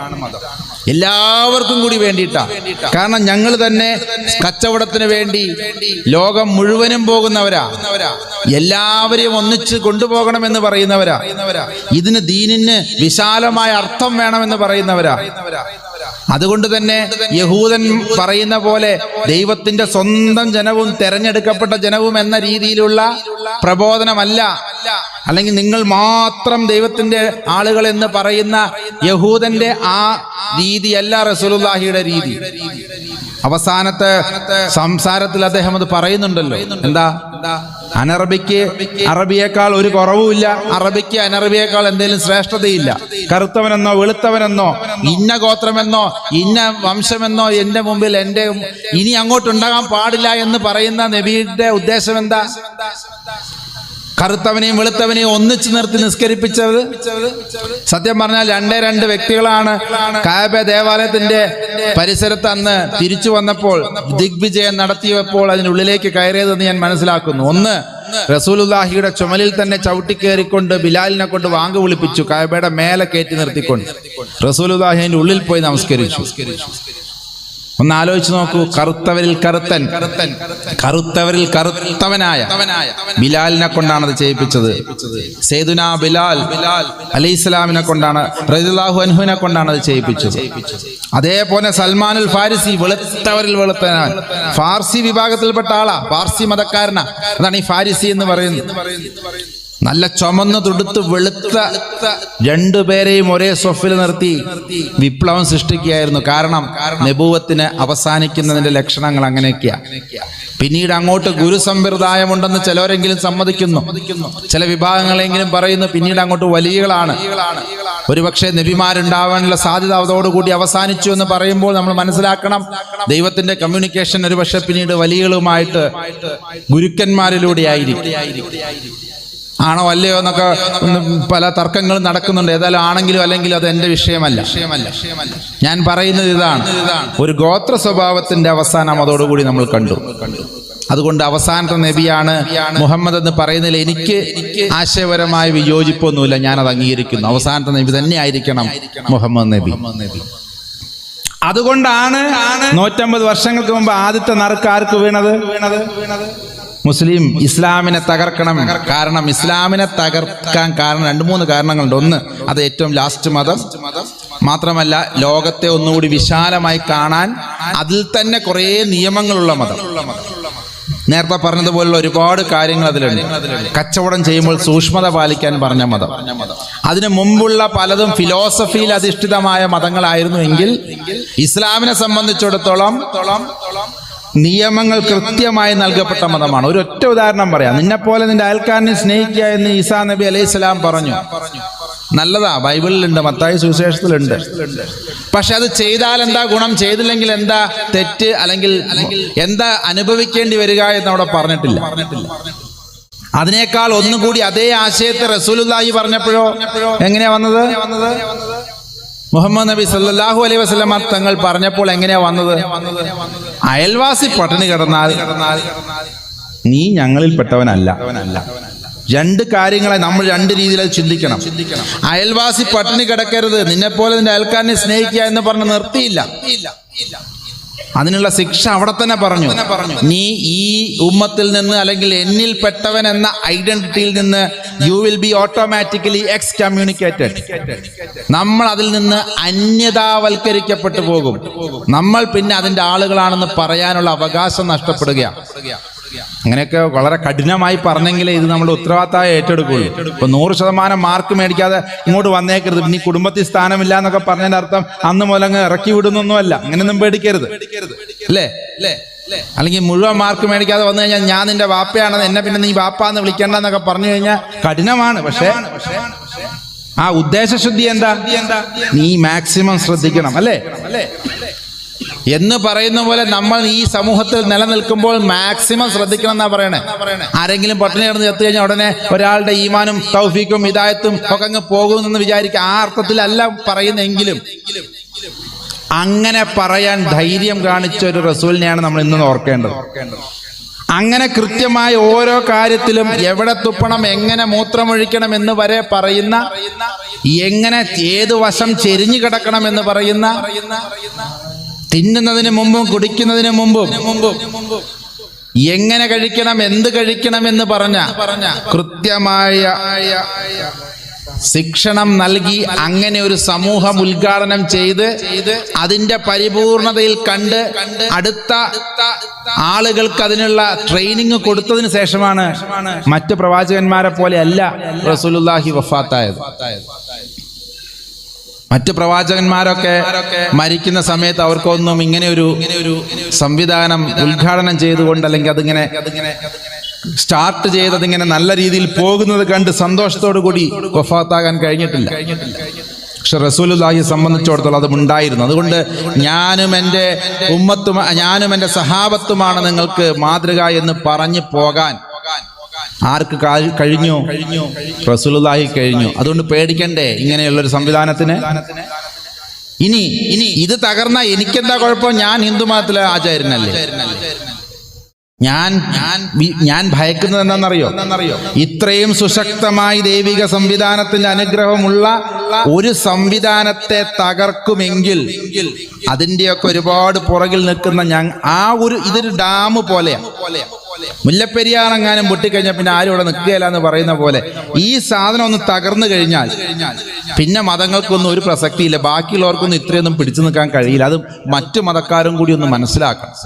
എല്ലാവർക്കും കൂടി വേണ്ടിയിട്ടാ. കാരണം ഞങ്ങൾ തന്നെ കച്ചവടത്തിന് വേണ്ടി ലോകം മുഴുവനും പോകുന്നവരാ, എല്ലാവരെയും ഒന്നിച്ച് കൊണ്ടുപോകണമെന്ന് പറയുന്നവരാ, ഇതിന് ദീനിന് വിശാലമായ അർത്ഥം വേണമെന്ന് പറയുന്നവരാ. അതുകൊണ്ട് തന്നെ യഹൂദൻ പറയുന്ന പോലെ ദൈവത്തിന്റെ സ്വന്തം ജനവും തെരഞ്ഞെടുക്കപ്പെട്ട ജനവും എന്ന രീതിയിലുള്ള പ്രബോധനമല്ല, അല്ലെങ്കിൽ നിങ്ങൾ മാത്രം ദൈവത്തിന്റെ ആളുകൾ എന്ന് പറയുന്ന യഹൂദന്റെ ആ രീതിയല്ല റസൂലുള്ളാഹിയുടെ രീതി. അവസാനത്തെ സംസാരത്തിൽ അദ്ദേഹം അത് പറയുന്നുണ്ടല്ലോ. എന്താ? അനറബിക്ക് അറബിയേക്കാൾ ഒരു കുറവുമില്ല, അറബിക്ക് അനറബിയേക്കാൾ എന്തെങ്കിലും ശ്രേഷ്ഠതയില്ല. കറുത്തവനെന്നോ വെളുത്തവനെന്നോ ഇന്ന ഗോത്രമെന്നോ ഇന്ന വംശമെന്നോ എന്റെ മുമ്പിൽ ഇനി അങ്ങോട്ടുണ്ടാകാൻ പാടില്ല എന്ന് പറയുന്ന നബിയുടെ ഉദ്ദേശം എന്താ? കറുത്തവനെയും വെളുത്തവനെയും ഒന്നിച്ചു നിർത്തി നിസ്കരിപ്പിച്ചത്. സത്യം പറഞ്ഞാൽ 2 വ്യക്തികളാണ് കഅബ ദേവാലയത്തിന്റെ പരിസരത്ത് അന്ന് തിരിച്ചു വന്നപ്പോൾ ദിഗ്വിജയം നടത്തിയപ്പോൾ അതിനുള്ളിലേക്ക് കയറിയതെന്ന് ഞാൻ മനസ്സിലാക്കുന്നു. ഒന്ന്, റസൂലുള്ളാഹിയുടെ ചുമലിൽ തന്നെ ചവിട്ടിക്കേറിക്കൊണ്ട് ബിലാലിനെ കൊണ്ട് വാങ്ക് വിളിപ്പിച്ചു, കഅബയുടെ മേലെ കയറ്റി നിർത്തിക്കൊണ്ട് റസൂലുള്ളാഹി അതിന്റെ ഉള്ളിൽ പോയി നമസ്കരിച്ചു. ഒന്ന് ആലോചിച്ച് നോക്കൂ, കറുത്തവരിൽ കറുത്തവനായ ബിലാലിനെ കൊണ്ടാണ് അത് ചെയ്യിപ്പിച്ചത്. സയ്യിദുനാ ബിലാൽ അലൈഹിസ്സലാമിനെ കൊണ്ടാണ്, റളിയല്ലാഹു അൻഹുവിനെ കൊണ്ടാണ് അത് ചെയ്യിപ്പിച്ചത്. അതേപോലെ സൽമാനുൽ ഫാരിസി, വെളുത്തവരിൽ വെളുത്തനാൻ, ഫാർസി വിഭാഗത്തിൽപ്പെട്ട ആളാ, ഫാർസി മതക്കാരനാ. അതാണ് ഈ ഫാരിസി എന്ന് പറയുന്നത്. നല്ല ചുമന്ന് തുടുത്ത് വെളുത്ത 2 പേരെയും ഒരേ സ്വഫിൽ നിർത്തി വിപ്ലവം സൃഷ്ടിക്കുകയായിരുന്നു. കാരണം നബുവത്തിന് അവസാനിക്കുന്നതിന്റെ ലക്ഷണങ്ങൾ അങ്ങനെയൊക്കെയാ. പിന്നീട് അങ്ങോട്ട് ഗുരുസമ്പ്രദായമുണ്ടെന്ന് ചിലരെങ്കിലും സമ്മതിക്കുന്നു, ചില വിഭാഗങ്ങളെങ്കിലും പറയുന്നു. പിന്നീട് അങ്ങോട്ട് വലിയകളാണ്. ഒരുപക്ഷെ നബിമാരുണ്ടാവാനുള്ള സാധ്യത അതോടുകൂടി അവസാനിച്ചു എന്ന് പറയുമ്പോൾ നമ്മൾ മനസ്സിലാക്കണം, ദൈവത്തിന്റെ കമ്മ്യൂണിക്കേഷൻ ഒരുപക്ഷെ പിന്നീട് വലിയകളുമായിട്ട് ഗുരുക്കന്മാരിലൂടെ ആയിരിക്കും. ആണോ അല്ലയോ എന്നൊക്കെ പല തർക്കങ്ങളും നടക്കുന്നുണ്ട്. ഏതായാലും ആണെങ്കിലും അല്ലെങ്കിലും അത് എന്റെ വിഷയമല്ല. ഞാൻ പറയുന്നത് ഇതാണ്, ഒരു ഗോത്ര സ്വഭാവത്തിന്റെ അവസാനം അതോടുകൂടി നമ്മൾ കണ്ടു. അതുകൊണ്ട് അവസാനത്തെ നബിയാണ് മുഹമ്മദ് എന്ന് പറയുന്നതിൽ എനിക്ക് ആശയപരമായ വിയോജിപ്പൊന്നുമില്ല, ഞാനത് അംഗീകരിക്കുന്നു. അവസാനത്തെ നബി തന്നെ ആയിരിക്കണം മുഹമ്മദ് നബി. അതുകൊണ്ടാണ് 150 വർഷങ്ങൾക്ക് മുമ്പ് ആദ്യത്തെ നറുക്ക് ആർക്ക് വീണത്? മുസ്ലിം ഇസ്ലാമിനെ തകർക്കണം. കാരണം ഇസ്ലാമിനെ തകർക്കാൻ കാരണം 2-3 കാരണങ്ങളുണ്ട്. ഒന്ന്, അത് ഏറ്റവും ലാസ്റ്റ് മതം. മാത്രമല്ല ലോകത്തെ ഒന്നുകൂടി വിശാലമായി കാണാൻ അതിൽ തന്നെ കുറേ നിയമങ്ങളുള്ള മതം. നേരത്തെ പറഞ്ഞതുപോലുള്ള ഒരുപാട് കാര്യങ്ങൾ അതിലുണ്ട്. കച്ചവടം ചെയ്യുമ്പോൾ സൂക്ഷ്മത പാലിക്കാൻ പറഞ്ഞ മതം. അതിനു മുമ്പുള്ള പലതും ഫിലോസഫിയിൽ അധിഷ്ഠിതമായ മതങ്ങളായിരുന്നു എങ്കിൽ ഇസ്ലാമിനെ സംബന്ധിച്ചിടത്തോളം നിയമങ്ങൾ കൃത്യമായി നൽകപ്പെട്ട മതമാണ്. ഒരൊറ്റ ഉദാഹരണം പറയാം. നിന്നെപ്പോലെ നിന്റെ അയൽക്കാരനെ സ്നേഹിക്കുക എന്ന് ഈസാ നബി അലൈഹിസ്സലാം പറഞ്ഞു. നല്ലതാ, ബൈബിളിലുണ്ട്, മത്തായി സുവിശേഷത്തിലുണ്ട്. പക്ഷെ അത് ചെയ്താൽ എന്താ ഗുണം, ചെയ്തില്ലെങ്കിൽ എന്താ തെറ്റ്, അല്ലെങ്കിൽ എന്താ അനുഭവിക്കേണ്ടി വരിക എന്ന് അവിടെ പറഞ്ഞിട്ടില്ല. അതിനേക്കാൾ ഒന്നുകൂടി അതേ ആശയത്തെ റസൂലുള്ളാഹി പറഞ്ഞപ്പോഴോ എങ്ങനെയാ വന്നത്? മുഹമ്മദ് നബി സല്ലല്ലാഹു അലൈഹി വസല്ലം തങ്ങൾ പറഞ്ഞപ്പോൾ എങ്ങനെയാ വന്നത്? അയൽവാസി പട്ടിണി കിടന്നാൽ നീ ഞങ്ങളിൽ പെട്ടവനല്ല. രണ്ട് കാര്യങ്ങളെ നമ്മൾ രണ്ട് രീതിയിൽ അത് ചിന്തിക്കണം. അയൽവാസി പട്ടിണി കിടക്കരുത്, നിന്നെപ്പോലെ നിന്റെ അയൽക്കാരനെ സ്നേഹിക്കുക എന്ന് പറഞ്ഞ് നിർത്തിയില്ല. അതിനുള്ള ശിക്ഷ അവിടെ തന്നെ പറഞ്ഞു. നീ ഈ ഉമ്മത്തിൽ നിന്ന് അല്ലെങ്കിൽ എന്നിൽ പെട്ടവൻ എന്ന ഐഡന്റിറ്റിയിൽ നിന്ന് you will be automatically excommunicated. നമ്മൾ അതിൽ നിന്ന് അന്യതാവൽക്കരിക്കപ്പെട്ടു പോകും. നമ്മൾ പിന്നെ അതിന്റെ ആളുകളാണെന്ന് പറയാനുള്ള അവകാശം നഷ്ടപ്പെടുകയാണ്. അങ്ങനെയൊക്കെ വളരെ കഠിനമായി പറഞ്ഞെങ്കിലേ ഇത് നമ്മൾ ഉത്തരവാദിത്തമായി ഏറ്റെടുക്കുള്ളൂ. ഇപ്പൊ 100% മാർക്ക് മേടിക്കാതെ ഇങ്ങോട്ട് വന്നേക്കരുത്, ഇനി കുടുംബത്തിൽ സ്ഥാനമില്ല എന്നൊക്കെ പറഞ്ഞതിന്റെ അർത്ഥം അന്ന് മുതൽ അങ്ങ് ഇറക്കി വിടുന്നൊന്നുമല്ല. അങ്ങനെയൊന്നും പേടിക്കരുത്, അല്ലേ? അല്ലെങ്കിൽ മുഴുവൻ മാർക്ക് മേടിക്കാതെ വന്നു കഴിഞ്ഞാൽ ഞാൻ നിന്റെ വാപ്പയാണെന്ന്, എന്നെ പിന്നെ നീ വാപ്പാന്ന് വിളിക്കേണ്ടെന്നൊക്കെ പറഞ്ഞു കഴിഞ്ഞാൽ കഠിനമാണ്. പക്ഷേ ആ ഉദ്ദേശശുദ്ധി എന്താ? നീ മാക്സിമം ശ്രദ്ധിക്കണം, അല്ലേ എന്ന് പറയുന്ന പോലെ നമ്മൾ ഈ സമൂഹത്തിൽ നിലനിൽക്കുമ്പോൾ മാക്സിമം ശ്രദ്ധിക്കണം എന്നാ പറയണേ. ആരെങ്കിലും പട്ടിണി കിടന്ന് ചത്തു കഴിഞ്ഞാൽ ഉടനെ ഒരാളുടെ ഈമാനും തൗഫീക്കും ഹിദായത്തും ഒക്കെ അങ്ങ് പോകുമെന്ന് വിചാരിക്കുക. ആ അർത്ഥത്തിലല്ല പറയുന്നെങ്കിലും അങ്ങനെ പറയാൻ ധൈര്യം കാണിച്ച ഒരു റസൂലിനെയാണ് നമ്മൾ ഇന്ന് ഓർക്കേണ്ടത്. അങ്ങനെ കൃത്യമായി ഓരോ കാര്യത്തിലും എവിടെ തുപ്പണം, എങ്ങനെ മൂത്രമൊഴിക്കണം എന്ന് വരെ പറയുന്ന, എങ്ങനെ ഏത് വശം ചെരിഞ്ഞു കിടക്കണം എന്ന് പറയുന്ന, തിന്നുന്നതിന് മുമ്പും കുടിക്കുന്നതിന് മുമ്പും എങ്ങനെ കഴിക്കണം, എന്ത് കഴിക്കണം എന്ന് പറഞ്ഞ കൃത്യമായ ശിക്ഷണം നൽകി അങ്ങനെ ഒരു സമൂഹം ഉദ്ഘാടനം ചെയ്ത് അതിന്റെ പരിപൂർണതയിൽ കണ്ട് അടുത്ത ആളുകൾക്ക് അതിനുള്ള ട്രെയിനിങ് കൊടുത്തതിന് ശേഷമാണ് മറ്റ് പ്രവാചകന്മാരെ പോലെ അല്ല റസൂലുള്ളാഹി വഫാത്തായത്. മറ്റ് പ്രവാചകന്മാരൊക്കെ മരിക്കുന്ന സമയത്ത് അവർക്കൊന്നും ഇങ്ങനെ ഒരു സംവിധാനം ഉദ്ഘാടനം ചെയ്തുകൊണ്ട് അല്ലെങ്കിൽ അതിങ്ങനെ സ്റ്റാർട്ട് ചെയ്തതിങ്ങനെ നല്ല രീതിയിൽ പോകുന്നത് കണ്ട് സന്തോഷത്തോടു കൂടി വഫാത്താകാൻ കഴിഞ്ഞിട്ടില്ല. പക്ഷെ റസൂലുള്ളാഹിയെ സംബന്ധിച്ചിടത്തോളം അത് ഉണ്ടായിരുന്നു. അതുകൊണ്ട് ഞാനും എൻ്റെ ഉമ്മത്തും ഞാനും എൻ്റെ സഹാബത്തുമാണ് നിങ്ങൾക്ക് മാതൃക എന്ന് പറഞ്ഞു പോകാൻ ആർക്ക് കഴിഞ്ഞു? റസൂലുള്ളാഹി കഴിഞ്ഞു. അതുകൊണ്ട് പേടിക്കണ്ടേ ഇങ്ങനെയുള്ളൊരു സംവിധാനത്തിന്. ഇനി ഇത് തകർന്ന എനിക്കെന്താ കുഴപ്പം? ഞാൻ ഹിന്ദു മതത്തിലെ ആചാര്യനല്ലേ. ഞാൻ ഭയക്കുന്നത് എന്താണെന്നറിയോ? ഇത്രയും സുശക്തമായി ദൈവിക സംവിധാനത്തിന്റെ അനുഗ്രഹമുള്ള ഒരു സംവിധാനത്തെ തകർക്കുമെങ്കിൽ അതിന്റെയൊക്കെ ഒരുപാട് പുറകിൽ നിൽക്കുന്ന ഇതൊരു ഡാം പോലെയാണ്. മുല്ലപ്പെരിയാറെങ്ങാനും പൊട്ടിക്കഴിഞ്ഞാൽ പിന്നെ ആരും ഇവിടെ നിൽക്കുകയില്ല എന്ന് പറയുന്ന പോലെ ഈ സാധനം ഒന്ന് തകർന്നു കഴിഞ്ഞാൽ പിന്നെ മതങ്ങൾക്കൊന്നും ഒരു പ്രസക്തിയില്ല. ബാക്കിയുള്ളവർക്കൊന്നും ഇത്രയൊന്നും പിടിച്ചു നിൽക്കാൻ കഴിയില്ല. അത് മറ്റു മതക്കാരും കൂടി ഒന്ന് മനസ്സിലാക്കണം.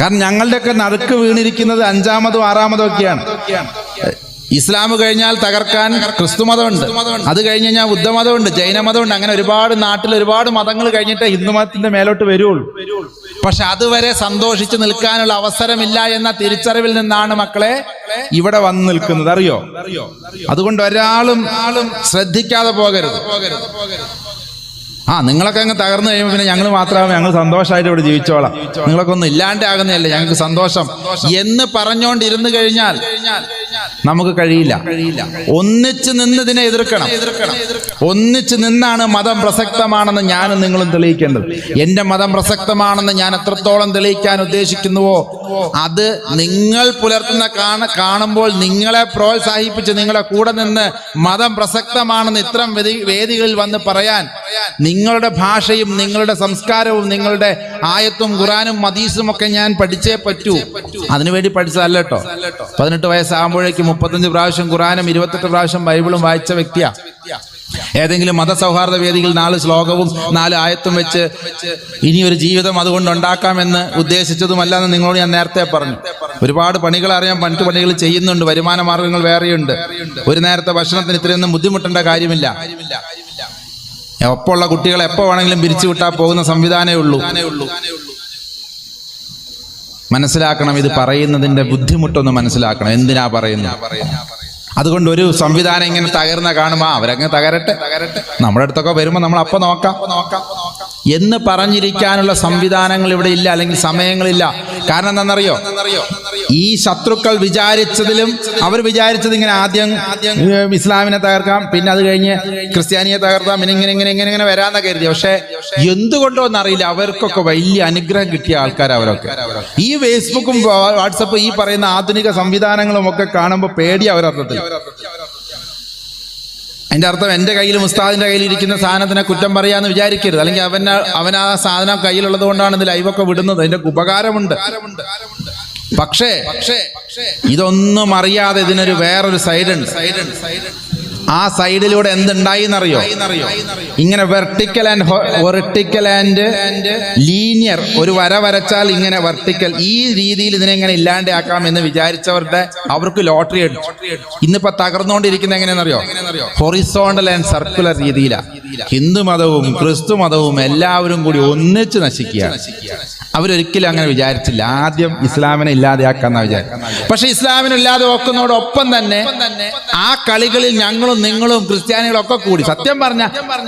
കാരണം ഞങ്ങളുടെയൊക്കെ നടുക്ക് വീണിരിക്കുന്നത് 5-മതോ 6-മതോ ഒക്കെയാണ്. ഇസ്ലാം കഴിഞ്ഞാൽ തകർക്കാൻ ക്രിസ്തു മതമുണ്ട്, അത് കഴിഞ്ഞ് കഴിഞ്ഞാൽ ബുദ്ധമതമുണ്ട്, ജൈനമതമുണ്ട്. അങ്ങനെ ഒരുപാട് നാട്ടിൽ ഒരുപാട് മതങ്ങൾ കഴിഞ്ഞിട്ട് ഹിന്ദുമതത്തിന്റെ മേലോട്ട് വരുള്ളൂ. പക്ഷെ അതുവരെ സന്തോഷിച്ച് നിൽക്കാനുള്ള അവസരമില്ല എന്ന തിരിച്ചറിവിൽ നിന്നാണ് മക്കളെ ഇവിടെ വന്നു നിൽക്കുന്നത്. അറിയോ? അതുകൊണ്ട് ഒരാളും ശ്രദ്ധിക്കാതെ പോകരുത്. നിങ്ങളൊക്കെ അങ്ങ് തകർന്നു കഴിയുമ്പോൾ പിന്നെ ഞങ്ങൾ മാത്രമാകുമ്പോൾ ഞങ്ങൾ സന്തോഷമായിട്ട് ഇവിടെ ജീവിച്ചോളാം, നിങ്ങളൊക്കെ ഒന്നും ഇല്ലാണ്ട് ആകുന്നതല്ലേ ഞങ്ങൾക്ക് സന്തോഷം എന്ന് പറഞ്ഞുകൊണ്ടിരുന്നു കഴിഞ്ഞാൽ നമുക്ക് കഴിയില്ല. ഒന്നിച്ച് നിന്ന് ഇതിനെ എതിർക്കണം. ഒന്നിച്ച് നിന്നാണ് മതം പ്രസക്തമാണെന്ന് ഞാനും നിങ്ങളും തെളിയിക്കേണ്ടത്. എന്റെ മതം പ്രസക്തമാണെന്ന് ഞാൻ എത്രത്തോളം തെളിയിക്കാൻ ഉദ്ദേശിക്കുന്നുവോ അത് നിങ്ങൾ പുലർത്തുന്ന കാണുമ്പോൾ നിങ്ങളെ പ്രോത്സാഹിപ്പിച്ച് നിങ്ങളെ കൂടെ നിന്ന് മതം പ്രസക്തമാണെന്ന് ഇത്തരം വേദികളിൽ വന്ന് പറയാൻ നിങ്ങളുടെ ഭാഷയും നിങ്ങളുടെ സംസ്കാരവും നിങ്ങളുടെ ആയത്തും ഖുറാനും ഹദീസും ഒക്കെ ഞാൻ പഠിച്ചേ പറ്റൂ. അതിനുവേണ്ടി പഠിച്ചതല്ല കേട്ടോ. 18 വയസ്സാകുമ്പോഴേക്കും 35 പ്രാവശ്യം ഖുറാനും 28 പ്രാവശ്യം ബൈബിളും വായിച്ച വ്യക്തിയാ. ഏതെങ്കിലും മതസൗഹാർദ്ദ വേദിയിൽ 4 ശ്ലോകവും 4 ആയത്തും വെച്ച് ഇനിയൊരു ജീവിതം അതുകൊണ്ട് ഉണ്ടാക്കാമെന്ന് ഉദ്ദേശിച്ചതുമല്ല എന്ന് നിങ്ങളോട് ഞാൻ നേരത്തെ പറഞ്ഞു. ഒരുപാട് പണികൾ അറിയാൻ, മറ്റു പണികൾ ചെയ്യുന്നുണ്ട്, വരുമാന മാർഗങ്ങൾ വേറെയുണ്ട്. ഒരു നേരത്തെ ഭക്ഷണത്തിന് ഇത്രയൊന്നും ബുദ്ധിമുട്ടേണ്ട കാര്യമില്ല. ഒപ്പമുള്ള കുട്ടികളെ എപ്പോ വേണമെങ്കിലും പിരിച്ചു വിട്ടാൽ പോകുന്ന സംവിധാനമേ ഉള്ളൂ. മനസ്സിലാക്കണം, ഇത് പറയുന്നതിന്റെ ബുദ്ധിമുട്ടൊന്ന് മനസ്സിലാക്കണം. എന്തിനാ പറയുന്നത്? അതുകൊണ്ട് ഒരു സംവിധാനം ഇങ്ങനെ തകർന്ന കാണുമ്പോ അവരങ്ങ് തകരട്ടെ. നമ്മുടെ അടുത്തൊക്കെ വരുമ്പോ നമ്മൾ അപ്പൊ നോക്കാം. എന്ന് പറഞ്ഞിരിക്കാനുള്ള സംവിധാനങ്ങൾ ഇവിടെ ഇല്ല, അല്ലെങ്കിൽ സമയങ്ങളില്ല. കാരണം എന്താണെന്നറിയോ? ഈ ശത്രുക്കൾ വിചാരിച്ചതിലും അവർ വിചാരിച്ചത് ഇങ്ങനെ ആദ്യം ഇസ്ലാമിനെ തകർക്കാം, പിന്നെ അത് കഴിഞ്ഞ് ക്രിസ്ത്യാനിയെ തകർക്കാം, പിന്നെ ഇങ്ങനെ വരാമെന്ന് കരുതി. പക്ഷെ എന്തുകൊണ്ടോ എന്നറിയില്ല, അവർക്കൊക്കെ വലിയ അനുഗ്രഹം കിട്ടിയ ആൾക്കാർ അവരൊക്കെ. ഈ ഫേസ്ബുക്കും വാട്സപ്പും ഈ പറയുന്ന ആധുനിക സംവിധാനങ്ങളും ഒക്കെ കാണുമ്പോൾ പേടി അവരർത്ഥത്തിൽ. അതിൻ്റെ അർത്ഥം എൻ്റെ കയ്യിലും ഉസ്താദിൻ്റെ കയ്യിൽ ഇരിക്കുന്ന സാധനത്തിനെ കുറ്റം പറയാമെന്ന് വിചാരിക്കരുത്. അല്ലെങ്കിൽ അവൻ ആ സാധനം കയ്യിലുള്ളത് കൊണ്ടാണ് ഇത് ലൈവൊക്കെ വിടുന്നത്. അതിൻ്റെ ഉപകാരമുണ്ട്. പക്ഷേ ഇതൊന്നും അറിയാതെ ഇതിനൊരു വേറൊരു സൈഡുണ്ട്. ആ സൈഡിലൂടെ എന്തുണ്ടായി എന്നറിയോ? ഇങ്ങനെ വെർട്ടിക്കൽ ആൻഡ് ലീനിയർ, ഒരു വര വരച്ചാൽ ഇങ്ങനെ വെർട്ടിക്കൽ, ഈ രീതിയിൽ ഇതിനെ ഇങ്ങനെ ഇല്ലാണ്ടാക്കാം എന്ന് അവർക്ക് ലോട്ടറി അടിച്ചു. ഇന്നിപ്പോ തകർന്നുകൊണ്ടിരിക്കുന്ന എങ്ങനെയാണെന്നറിയോ? ഹൊറിസോണ്ടൽ ആൻഡ് സർക്കുലർ രീതിയിലാണ്. ഹിന്ദു മതവും ക്രിസ്തു മതവും എല്ലാവരും കൂടി ഒന്നിച്ച് നശിക്കുകയാണ്. അവരൊരിക്കലും അങ്ങനെ വിചാരിച്ചില്ല. ആദ്യം ഇസ്ലാമിനെ ഇല്ലാതെയാക്കാന്ന വിചാരിച്ചു. പക്ഷെ ഇസ്ലാമിനെ ഇല്ലാതെ വെക്കുന്നതോടൊപ്പം തന്നെ ആ കളികളിൽ ഞങ്ങളും നിങ്ങളും ക്രിസ്ത്യാനികളും ഒക്കെ കൂടി, സത്യം പറഞ്ഞ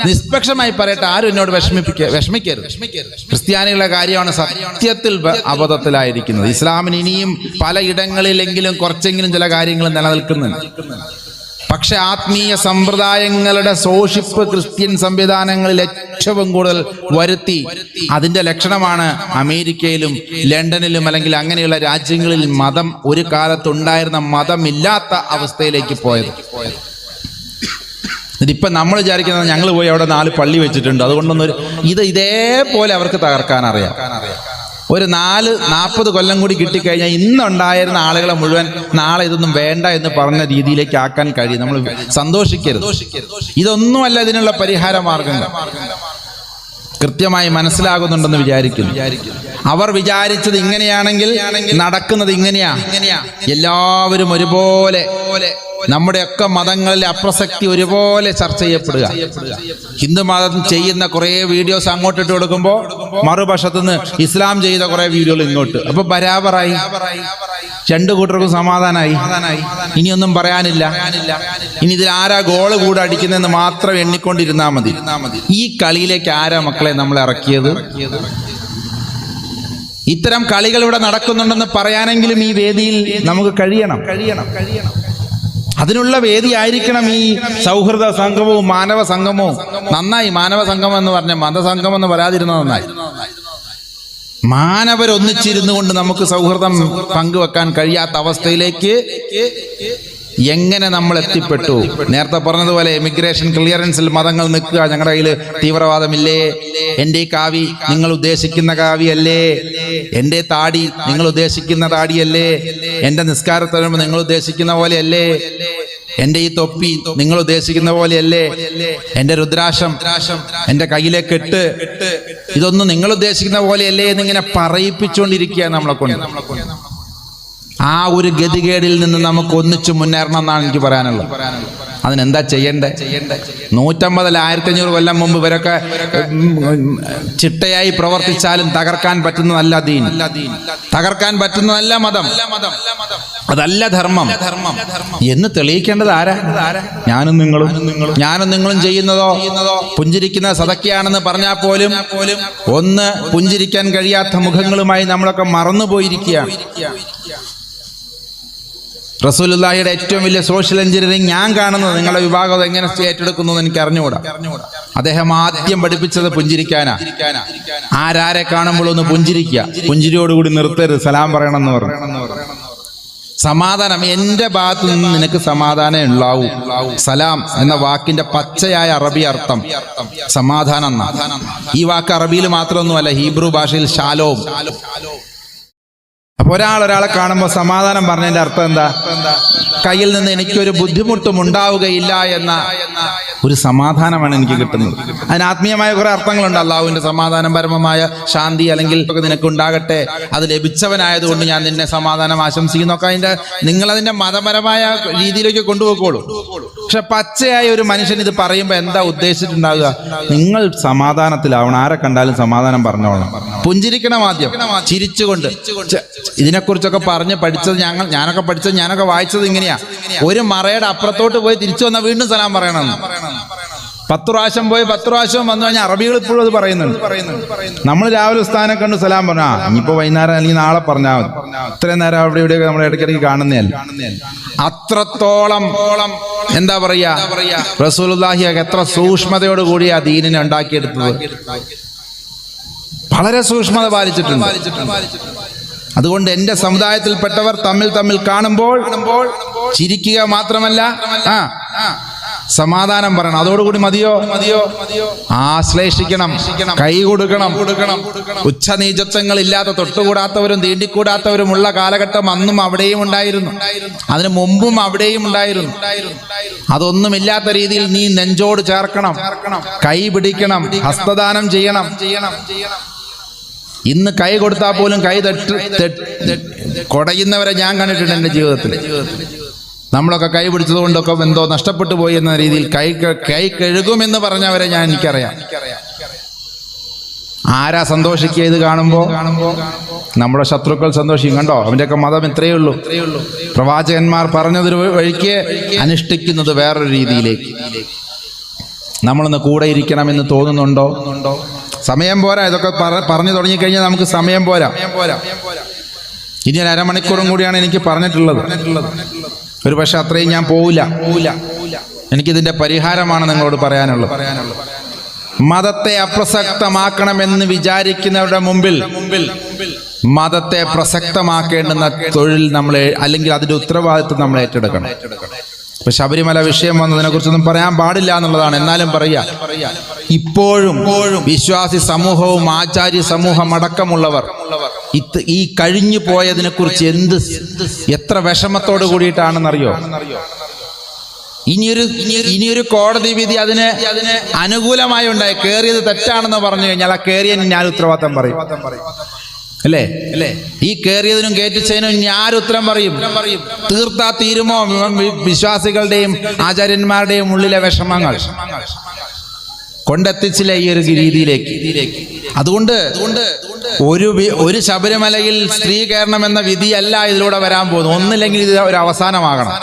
നിഷ്പക്ഷമായി പറയട്ടെ, ആരും എന്നോട് വിഷമിക്കരുത്. ക്രിസ്ത്യാനികളുടെ കാര്യമാണ് സത്യത്തിൽ അബദ്ധത്തിലായിരിക്കുന്നത്. ഇസ്ലാമിന് ഇനിയും പലയിടങ്ങളിലെങ്കിലും കുറച്ചെങ്കിലും ചില കാര്യങ്ങൾ നിലനിൽക്കുന്നുണ്ട്. പക്ഷെ ആത്മീയ സമ്പ്രദായങ്ങളുടെ ശോഷിപ്പ് ക്രിസ്ത്യൻ സംവിധാനങ്ങളിൽ ഏറ്റവും കൂടുതൽ വരുത്തി. അതിന്റെ ലക്ഷണമാണ് അമേരിക്കയിലും ലണ്ടനിലും അല്ലെങ്കിൽ അങ്ങനെയുള്ള രാജ്യങ്ങളിൽ മതം ഒരു കാലത്തുണ്ടായിരുന്ന മതമില്ലാത്ത അവസ്ഥയിലേക്ക് പോയത്. ഇതിപ്പം നമ്മൾ വിചാരിക്കുന്നത് ഞങ്ങൾ പോയി അവിടെ 4 പള്ളി വെച്ചിട്ടുണ്ട്, അതുകൊണ്ടൊന്നും ഇതേപോലെ അവർക്ക് തകർക്കാൻ അറിയാം. ഒരു 40 കൊല്ലം കൂടി കിട്ടിക്കഴിഞ്ഞാൽ ഇന്നുണ്ടായിരുന്ന ആളുകളെ മുഴുവൻ നാളെ ഇതൊന്നും വേണ്ട എന്ന് പറഞ്ഞ രീതിയിലേക്ക് ആക്കാൻ കഴിയും. നമ്മൾ സന്തോഷിക്കരുത്. ഇതൊന്നുമല്ല ഇതിനുള്ള പരിഹാര മാർഗങ്ങൾ. കൃത്യമായി മനസ്സിലാകുന്നുണ്ടെന്ന് വിചാരിക്കുന്നു. അവർ വിചാരിച്ചത് ഇങ്ങനെയാണെങ്കിൽ നടക്കുന്നത് ഇങ്ങനെയാ. എല്ലാവരും ഒരുപോലെ, നമ്മുടെയൊക്കെ മതങ്ങളിലെ അപ്രസക്തി ഒരുപോലെ ചർച്ച ചെയ്യപ്പെടുക. ഹിന്ദു മതം ചെയ്യുന്ന കുറെ വീഡിയോസ് അങ്ങോട്ടിട്ട് കൊടുക്കുമ്പോൾ മറുപക്ഷത്തു നിന്ന് ഇസ്ലാം ചെയ്ത കുറെ വീഡിയോകൾ ഇങ്ങോട്ട്. അപ്പൊ ബരാബറായി, രണ്ടു കൂട്ടർക്കും സമാധാനമായി. ഇനിയൊന്നും പറയാനില്ല. ഇനി ഇതിൽ ആരാ ഗോള് കൂടെ അടിക്കുന്നതെന്ന് മാത്രം എണ്ണിക്കൊണ്ടിരുന്നാൽ മതി. ഈ കളിയിലേക്ക് ആരാ മക്കളെ നമ്മളെ ഇറക്കിയത്? ഇത്തരം കളികൾ ഇവിടെ നടക്കുന്നുണ്ടെന്ന് പറയാനെങ്കിലും ഈ വേദിയിൽ നമുക്ക് കഴിയണം. അതിനുള്ള വേദി ആയിരിക്കണം ഈ സൗഹൃദ സംഗമവും മാനവ സംഗമവും. നന്നായി മാനവ സംഗമം എന്ന് പറഞ്ഞ മതസംഗമം എന്ന് പറയാതിരുന്നത് നന്നായി. മാനവരൊന്നിച്ചിരുന്നു കൊണ്ട് നമുക്ക് സൗഹൃദം പങ്കുവെക്കാൻ കഴിയാത്ത അവസ്ഥയിലേക്ക് എങ്ങനെ നമ്മൾ എത്തിപ്പെട്ടു? നേരത്തെ പറഞ്ഞതുപോലെ എമിഗ്രേഷൻ ക്ലിയറൻസിൽ മതങ്ങൾ നിൽക്കുക. ഞങ്ങളുടെ കയ്യിൽ തീവ്രവാദമില്ലേ? എൻ്റെ കാവി നിങ്ങൾ ഉദ്ദേശിക്കുന്ന കാവിയല്ലേ? എൻ്റെ താടി നിങ്ങൾ ഉദ്ദേശിക്കുന്ന താടിയല്ലേ? എൻ്റെ നിസ്കാരത്തിന് നിങ്ങൾ ഉദ്ദേശിക്കുന്ന പോലെയല്ലേ? എൻ്റെ ഈ തൊപ്പി നിങ്ങൾ ഉദ്ദേശിക്കുന്ന പോലെയല്ലേ? എൻ്റെ രുദ്രാക്ഷം, എൻ്റെ കയ്യിലെ കെട്ട്, ഇതൊന്നും നിങ്ങൾ ഉദ്ദേശിക്കുന്ന പോലെയല്ലേ എന്നിങ്ങനെ പറയിപ്പിച്ചുകൊണ്ടിരിക്കുക നമ്മളെ കൊണ്ട്. ആ ഒരു ഗതികേടിൽ നിന്ന് നമുക്ക് ഒന്നിച്ചു മുന്നേറണം എന്നാണ് എനിക്ക് പറയാനുള്ളത്. അതിനെന്താ ചെയ്യണ്ടേ? 150 1500 കൊല്ലം മുമ്പ് ഇവരൊക്കെ ചിട്ടയായി പ്രവർത്തിച്ചാലും തകർക്കാൻ പറ്റുന്നതല്ല ദീൻ, തകർക്കാൻ പറ്റുന്നതല്ല മതം, അതല്ല ധർമ്മം എന്ന് തെളിയിക്കേണ്ടത് ആരാ? ഞാനും നിങ്ങളും ചെയ്യുന്നതോ പുഞ്ചിരിക്കുന്ന സദക്കയാണെന്ന് പറഞ്ഞാൽ പോലും ഒന്ന് പുഞ്ചിരിക്കാൻ കഴിയാത്ത മുഖങ്ങളുമായി നമ്മളൊക്കെ മറന്നുപോയിരിക്കുകയാണ്. റസൂലുള്ളാഹിയുടെ ഏറ്റവും വലിയ സോഷ്യൽ എഞ്ചിനീയറിംഗ് ഞാൻ കാണുന്നത്, നിങ്ങളുടെ വിഭാഗം എങ്ങനെ ഏറ്റെടുക്കുന്നു എന്ന് എനിക്ക് അറിഞ്ഞുകൂടാ. അദ്ദേഹം ആദ്യം പഠിപ്പിച്ചത് പുഞ്ചിരിക്കാനാ. ആരാരെ കാണുമ്പോൾ ഒന്ന് പുഞ്ചിരിക്കുക, പുഞ്ചിരിയോടുകൂടി നിർത്തരുത്, സലാം പറയണം എന്ന് പറഞ്ഞു. സമാധാനം, എൻ്റെ ഭാഗത്തു നിന്ന് നിനക്ക് സമാധാനം ഉണ്ടാവൂ. സലാം എന്ന വാക്കിന്റെ പച്ചയായ അറബി അർത്ഥം സമാധാനം എന്നാണ്. ഈ വാക്ക് അറബിയിൽ മാത്രമൊന്നുമല്ല, ഹീബ്രു ഭാഷയിൽ ഷാലോം. അപ്പൊ ഒരാളെ കാണുമ്പോൾ സമാധാനം പറഞ്ഞതിന്റെ അർത്ഥം എന്താ? കയ്യിൽ നിന്ന് എനിക്കൊരു ബുദ്ധിമുട്ടും ഉണ്ടാവുകയില്ല എന്ന ഒരു സമാധാനമാണ് എനിക്ക് കിട്ടുന്നത്. അതിന് ആത്മീയമായ കുറെ അർത്ഥങ്ങളുണ്ട്. അള്ളാഹുവിന്റെ സമാധാനം, പരമമായ ശാന്തി, അല്ലെങ്കിൽ നിനക്ക് ഉണ്ടാകട്ടെ, അത് ലഭിച്ചവനായതുകൊണ്ട് ഞാൻ നിന്നെ സമാധാനം ആശംസിക്കുന്നൊക്കെ നിങ്ങളതിന്റെ മതപരമായ രീതിയിലേക്ക് കൊണ്ടുപോയിക്കോളൂ. പക്ഷെ പച്ചയായ ഒരു മനുഷ്യൻ ഇത് പറയുമ്പോൾ എന്താ ഉദ്ദേശിച്ചിട്ടുണ്ടാകുക? നിങ്ങൾ സമാധാനത്തിലാവണം, ആരെ കണ്ടാലും സമാധാനം പറഞ്ഞോളണം, പുഞ്ചിരിക്കണം, ആദ്യം ചിരിച്ചുകൊണ്ട്. ഇതിനെക്കുറിച്ചൊക്കെ പറഞ്ഞ് പഠിച്ചത് ഞാനൊക്കെ വായിച്ചത് ഇങ്ങനെയാ. ഒരു മറയുടെ അപ്പുറത്തോട്ട് പോയി തിരിച്ചു വന്നാൽ വീണ്ടും സലാം പറയണം. 10 പ്രാവശ്യം പോയി 10 പ്രാവശ്യം വന്നു കഴിഞ്ഞാൽ അറബികൾ ഇപ്പോഴും അത് പറയുന്നുണ്ട്. നമ്മൾ രാവിലെ ഉസ്താദിനെ കണ്ട് സലാം പറഞ്ഞു, ഇനിയിപ്പോ വൈകുന്നേരം അല്ലെങ്കിൽ നാളെ പറഞ്ഞാൽ മതി. ഇത്രയും നേരം അവിടെ ഇവിടെയൊക്കെ നമ്മൾ ഇടയ്ക്കിടയ്ക്ക് കാണുന്നതല്ല. അത്രത്തോളം എന്താ പറയാ, റസൂലുള്ളാഹി എത്ര സൂക്ഷ്മതയോടുകൂടി ആ ദീനിനെ ഉണ്ടാക്കിയെടുത്തത്. വളരെ സൂക്ഷ്മത പാലിച്ചിട്ടുണ്ട്. അതുകൊണ്ട് എൻ്റെ സമുദായത്തിൽപ്പെട്ടവർ തമ്മിൽ കാണുമ്പോൾ ചിരിക്കുക മാത്രമല്ല സമാധാനം പറയണം. അതോടുകൂടി മതിയോ? ആശ്ലേഷിക്കണം, കൈ കൊടുക്കണം. ഉച്ചനീചത്വങ്ങൾ ഇല്ലാത്ത, തൊട്ടുകൂടാത്തവരും തീണ്ടിക്കൂടാത്തവരുമുള്ള കാലഘട്ടം അന്നും അവിടെയും ഉണ്ടായിരുന്നു, അതിനു മുമ്പും അവിടെയും ഉണ്ടായിരുന്നു. അതൊന്നുമില്ലാത്ത രീതിയിൽ നീ നെഞ്ചോട് ചേർക്കണം, കൈ പിടിക്കണം, ഹസ്തദാനം ചെയ്യണം. ഇന്ന് കൈ കൊടുത്താൽ പോലും കൈ കൊടയുന്നവരെ ഞാൻ കണ്ടിട്ടുണ്ട് എൻ്റെ ജീവിതത്തിൽ. നമ്മളൊക്കെ കൈ പിടിച്ചത് കൊണ്ടൊക്കെ എന്തോ നഷ്ടപ്പെട്ടു പോയി എന്ന രീതിയിൽ കൈ കഴുകുമെന്ന് പറഞ്ഞവരെ എനിക്കറിയാം. ആരാ സന്തോഷിക്കുക ഇത് കാണുമ്പോൾ? നമ്മുടെ ശത്രുക്കൾ സന്തോഷിക്കും. കണ്ടോ, അവൻ്റെയൊക്കെ മതം ഇത്രയേ ഉള്ളൂ. പ്രവാചകന്മാർ പറഞ്ഞതൊരു വഴിക്ക് അനുഷ്ഠിക്കുന്നത് വേറൊരു രീതിയിലേക്ക്. നമ്മളൊന്ന് കൂടെ ഇരിക്കണമെന്ന് തോന്നുന്നുണ്ടോ? സമയം പോരാ. ഇതൊക്കെ പറഞ്ഞു തുടങ്ങിക്കഴിഞ്ഞാൽ നമുക്ക് സമയം പോരാ. ഇനി ഒരു അരമണിക്കൂറും കൂടിയാണ് എനിക്ക് പറഞ്ഞിട്ടുള്ളത്. ഒരു പക്ഷെ അത്രയും ഞാൻ പോവില്ല. എനിക്കിതിൻ്റെ പരിഹാരമാണ് നിങ്ങളോട് പറയാനുള്ളത്. മതത്തെ അപ്രസക്തമാക്കണമെന്ന് വിചാരിക്കുന്നവരുടെ മുമ്പിൽ മതത്തെ പ്രസക്തമാക്കേണ്ടുന്ന തൊഴിൽ നമ്മൾ, അല്ലെങ്കിൽ അതിൻ്റെ ഉത്തരവാദിത്വം നമ്മൾ ഏറ്റെടുക്കണം. ഇപ്പൊ ശബരിമല വിഷയം വന്നതിനെ കുറിച്ചൊന്നും പറയാൻ പാടില്ല എന്നുള്ളതാണ്. എന്നാലും പറയാ, ഇപ്പോഴും വിശ്വാസി സമൂഹവും ആചാര്യ സമൂഹം അടക്കമുള്ളവർ ഈ കഴിഞ്ഞു പോയതിനെ കുറിച്ച് എത്ര വിഷമത്തോട് കൂടിയിട്ടാണെന്നറിയോ? ഇനിയൊരു കോടതി വിധി അതിന് അനുകൂലമായി ഉണ്ടായി, കേറിയത് തെറ്റാണെന്ന് പറഞ്ഞു കഴിഞ്ഞാൽ ആ കേറിയതിന് ഞാൻ ഉത്തരവാദിത്തം പറയും. അല്ലേ? ഈ കേറിയതിനും കയറ്റിച്ചതിനും ഇനി ആരുത്തരം പറയും? തീർത്താ തീരുമോ വിശ്വാസികളുടെയും ആചാര്യന്മാരുടെയും ഉള്ളിലെ വിഷമങ്ങൾ? കൊണ്ടെത്തിച്ചില്ല ഈ ഒരു രീതിയിലേക്ക്. അതുകൊണ്ട് ഒരു ശബരിമലയിൽ സ്ത്രീ കയറണമെന്ന വിധിയല്ല ഇതിലൂടെ വരാൻ പോകുന്നു. ഒന്നില്ലെങ്കിൽ ഇത് ഒരു അവസാനമാകണം.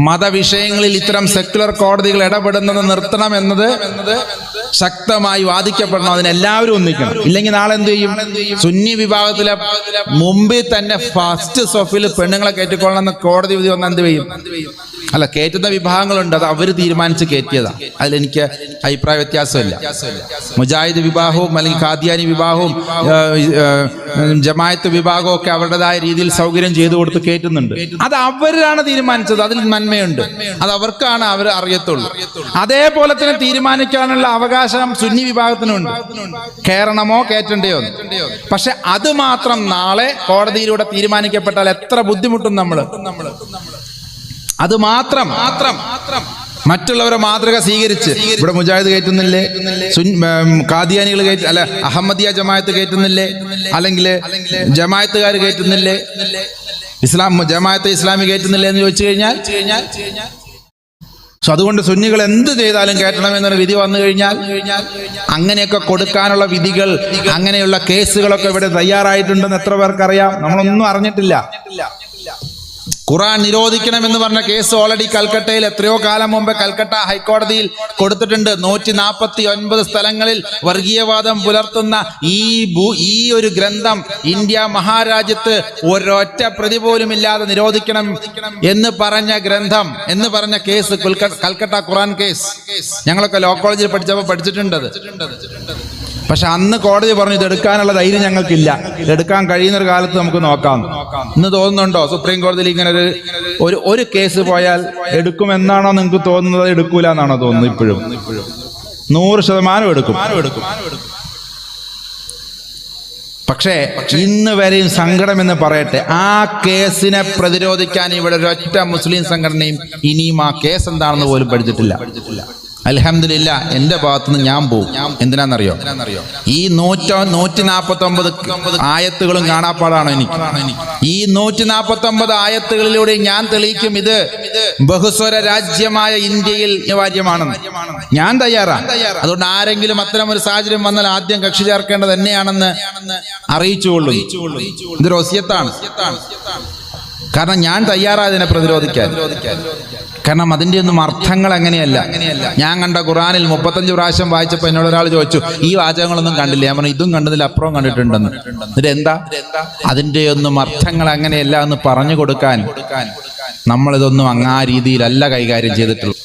മതവിഷയങ്ങളിൽ ഇത്തരം സെക്യുലർ കോടതികൾ ഇടപെടുന്നത് നിർത്തണം എന്നത് ശക്തമായി വാദിക്കപ്പെടണം. അതിനെല്ലാവരും ഒന്നിക്കണം. ഇല്ലെങ്കിൽ നാളെ എന്ത് ചെയ്യും? സുന്നി വിഭാഗത്തിലെ മുമ്പിൽ തന്നെ ഫസ്റ്റ് സോഫിൽ പെണ്ണുങ്ങളെ കയറ്റിക്കൊള്ളണം എന്ന കോടതി വിധി വന്നാൽ എന്ത് ചെയ്യും? അല്ല, കയറ്റുന്ന വിഭാഗങ്ങളുണ്ട്, അത് അവർ തീരുമാനിച്ച് കയറ്റിയതാണ്. അതിലെനിക്ക് അഭിപ്രായ വ്യത്യാസമില്ല. മുജാഹിദ് വിഭാഗവും അല്ലെങ്കിൽ ഖാദിയാനി വിഭാഗവും ജമാഅത്ത് വിഭാഗവും ഒക്കെ അവരുടേതായ രീതിയിൽ സൗകര്യം ചെയ്തു കൊടുത്ത് കയറ്റുന്നുണ്ട്. അത് അവരാണ് തീരുമാനിച്ചത്. അതിൽ നന്മയുണ്ട്. അത് അവർക്കാണ് അവർ അറിയത്തുള്ളൂ. അതേപോലെ തന്നെ തീരുമാനിക്കാനുള്ള അവകാശം സുന്നി വിഭാഗത്തിനുണ്ട്. കയറണമോ കയറ്റണ്ടയോ? പക്ഷെ അത് മാത്രം നാളെ കോടതിയിലൂടെ തീരുമാനിക്കപ്പെട്ടാൽ എത്ര ബുദ്ധിമുട്ടും നമ്മൾ. അത് മാത്രം മറ്റുള്ളവരെ മാതൃക സ്വീകരിച്ച് ഇവിടെ മുജാഹിദ് കയറ്റുന്നില്ലേ? ഖാദിയാനികൾ അല്ല, അഹമ്മദിയ ജമാഅത്ത് കയറ്റുന്നില്ലേ? അല്ലെങ്കിൽ ജമാഅത്തുകാർ കയറ്റുന്നില്ലേ? ജമാഅത്തെ ഇസ്ലാമി കയറ്റുന്നില്ലേ എന്ന് ചോദിച്ചു കഴിഞ്ഞാൽ അതുകൊണ്ട് സുന്നികൾ എന്ത് ചെയ്താലും കയറ്റണമെന്നൊരു വിധി വന്നു കഴിഞ്ഞാൽ അങ്ങനെയൊക്കെ കൊടുക്കാനുള്ള വിധികൾ, അങ്ങനെയുള്ള കേസുകളൊക്കെ ഇവിടെ തയ്യാറായിട്ടുണ്ടെന്ന് എത്ര പേർക്കറിയാം? നമ്മളൊന്നും അറിഞ്ഞിട്ടില്ല. ഖുർആൻ നിരോധിക്കണമെന്ന് പറഞ്ഞ കേസ് ഓൾറെഡി കൽക്കട്ടയിൽ എത്രയോ കാലം മുമ്പ് കൽക്കട്ട ഹൈക്കോടതിയിൽ കൊടുത്തിട്ടുണ്ട്. 149 സ്ഥലങ്ങളിൽ വർഗീയവാദം പുലർത്തുന്ന ഈ ഒരു ഗ്രന്ഥം ഇന്ത്യ മഹാരാജ്യത്ത് ഒരൊറ്റ പ്രതി പോലും ഇല്ലാതെ നിരോധിക്കണം എന്ന് പറഞ്ഞ ഗ്രന്ഥം, എന്ന് പറഞ്ഞ കേസ് കൽക്കട്ട ഖുർആൻ കേസ് ഞങ്ങളൊക്കെ ലോ കോളേജിൽ പഠിച്ചിട്ടുണ്ട്. പക്ഷെ അന്ന് കോടതി പറഞ്ഞു ഇതെടുക്കാനുള്ള ധൈര്യം ഞങ്ങൾക്കില്ല, ഇതെടുക്കാൻ കഴിയുന്നൊരു കാലത്ത് നമുക്ക് നോക്കാം. ഇന്ന് തോന്നുന്നുണ്ടോ സുപ്രീം കോടതിയിൽ ഇങ്ങനെ ഒരു കേസ് പോയാൽ എടുക്കുമെന്നാണോ നിങ്ങൾക്ക് തോന്നുന്നത്? എടുക്കൂല എന്നാണോ തോന്നുന്നത്? ഇപ്പോഴും 100% എടുക്കും. പക്ഷേ ഇന്ന് വരെയും സങ്കടമെന്ന് പറയട്ടെ, ആ കേസിനെ പ്രതിരോധിക്കാൻ ഇവിടെ ഒരൊറ്റ മുസ്ലിം സംഘടനയും ഇനിയും ആ കേസ് എന്താണെന്ന് പോലും പഠിച്ചിട്ടില്ല. അൽഹംദുലില്ലാ, എന്റെ ഭാഗത്തുനിന്ന് ഞാൻ പോകും. എന്തിനാണെന്നറിയോ? ഈ 149 ആയത്തുകളും കാണാപ്പാടാണ് എനിക്ക്. ഈ 149 ആയത്തുകളിലൂടെ ഞാൻ തെളിയിക്കും ഇത് ബഹുസ്വര രാജ്യമായ ഇന്ത്യയിൽ അനിവാര്യമാണെന്ന്. ഞാൻ തയ്യാറാണ്. അതുകൊണ്ട് ആരെങ്കിലും അത്തരം ഒരു സാഹചര്യം വന്നാൽ ആദ്യം കക്ഷി ചേർക്കേണ്ടത് തന്നെയാണെന്ന് അറിയിച്ചുകൊള്ളു. ഇതൊരു വസിയത്താണ്. കാരണം ഞാൻ തയ്യാറായതിനെ പ്രതിരോധിക്കാൻ. കാരണം അതിൻ്റെ ഒന്നും അർത്ഥങ്ങൾ അങ്ങനെയല്ല. ഞാൻ കണ്ട ഖുറാനിൽ 35 പ്രാവശ്യം വായിച്ചപ്പോൾ എന്നോട് ഒരാൾ ചോദിച്ചു, ഈ വാചകങ്ങളൊന്നും കണ്ടില്ല. ഞാൻ പറഞ്ഞു, ഇതും കണ്ടതിൽ അപ്പുറവും കണ്ടിട്ടുണ്ടെന്ന്. എന്നിട്ട് എന്താ? അതിൻ്റെ ഒന്നും അർത്ഥങ്ങൾ അങ്ങനെയല്ല എന്ന് പറഞ്ഞു കൊടുക്കാൻ നമ്മളിതൊന്നും ആ രീതിയിലല്ല കൈകാര്യം ചെയ്തിട്ടുള്ളൂ.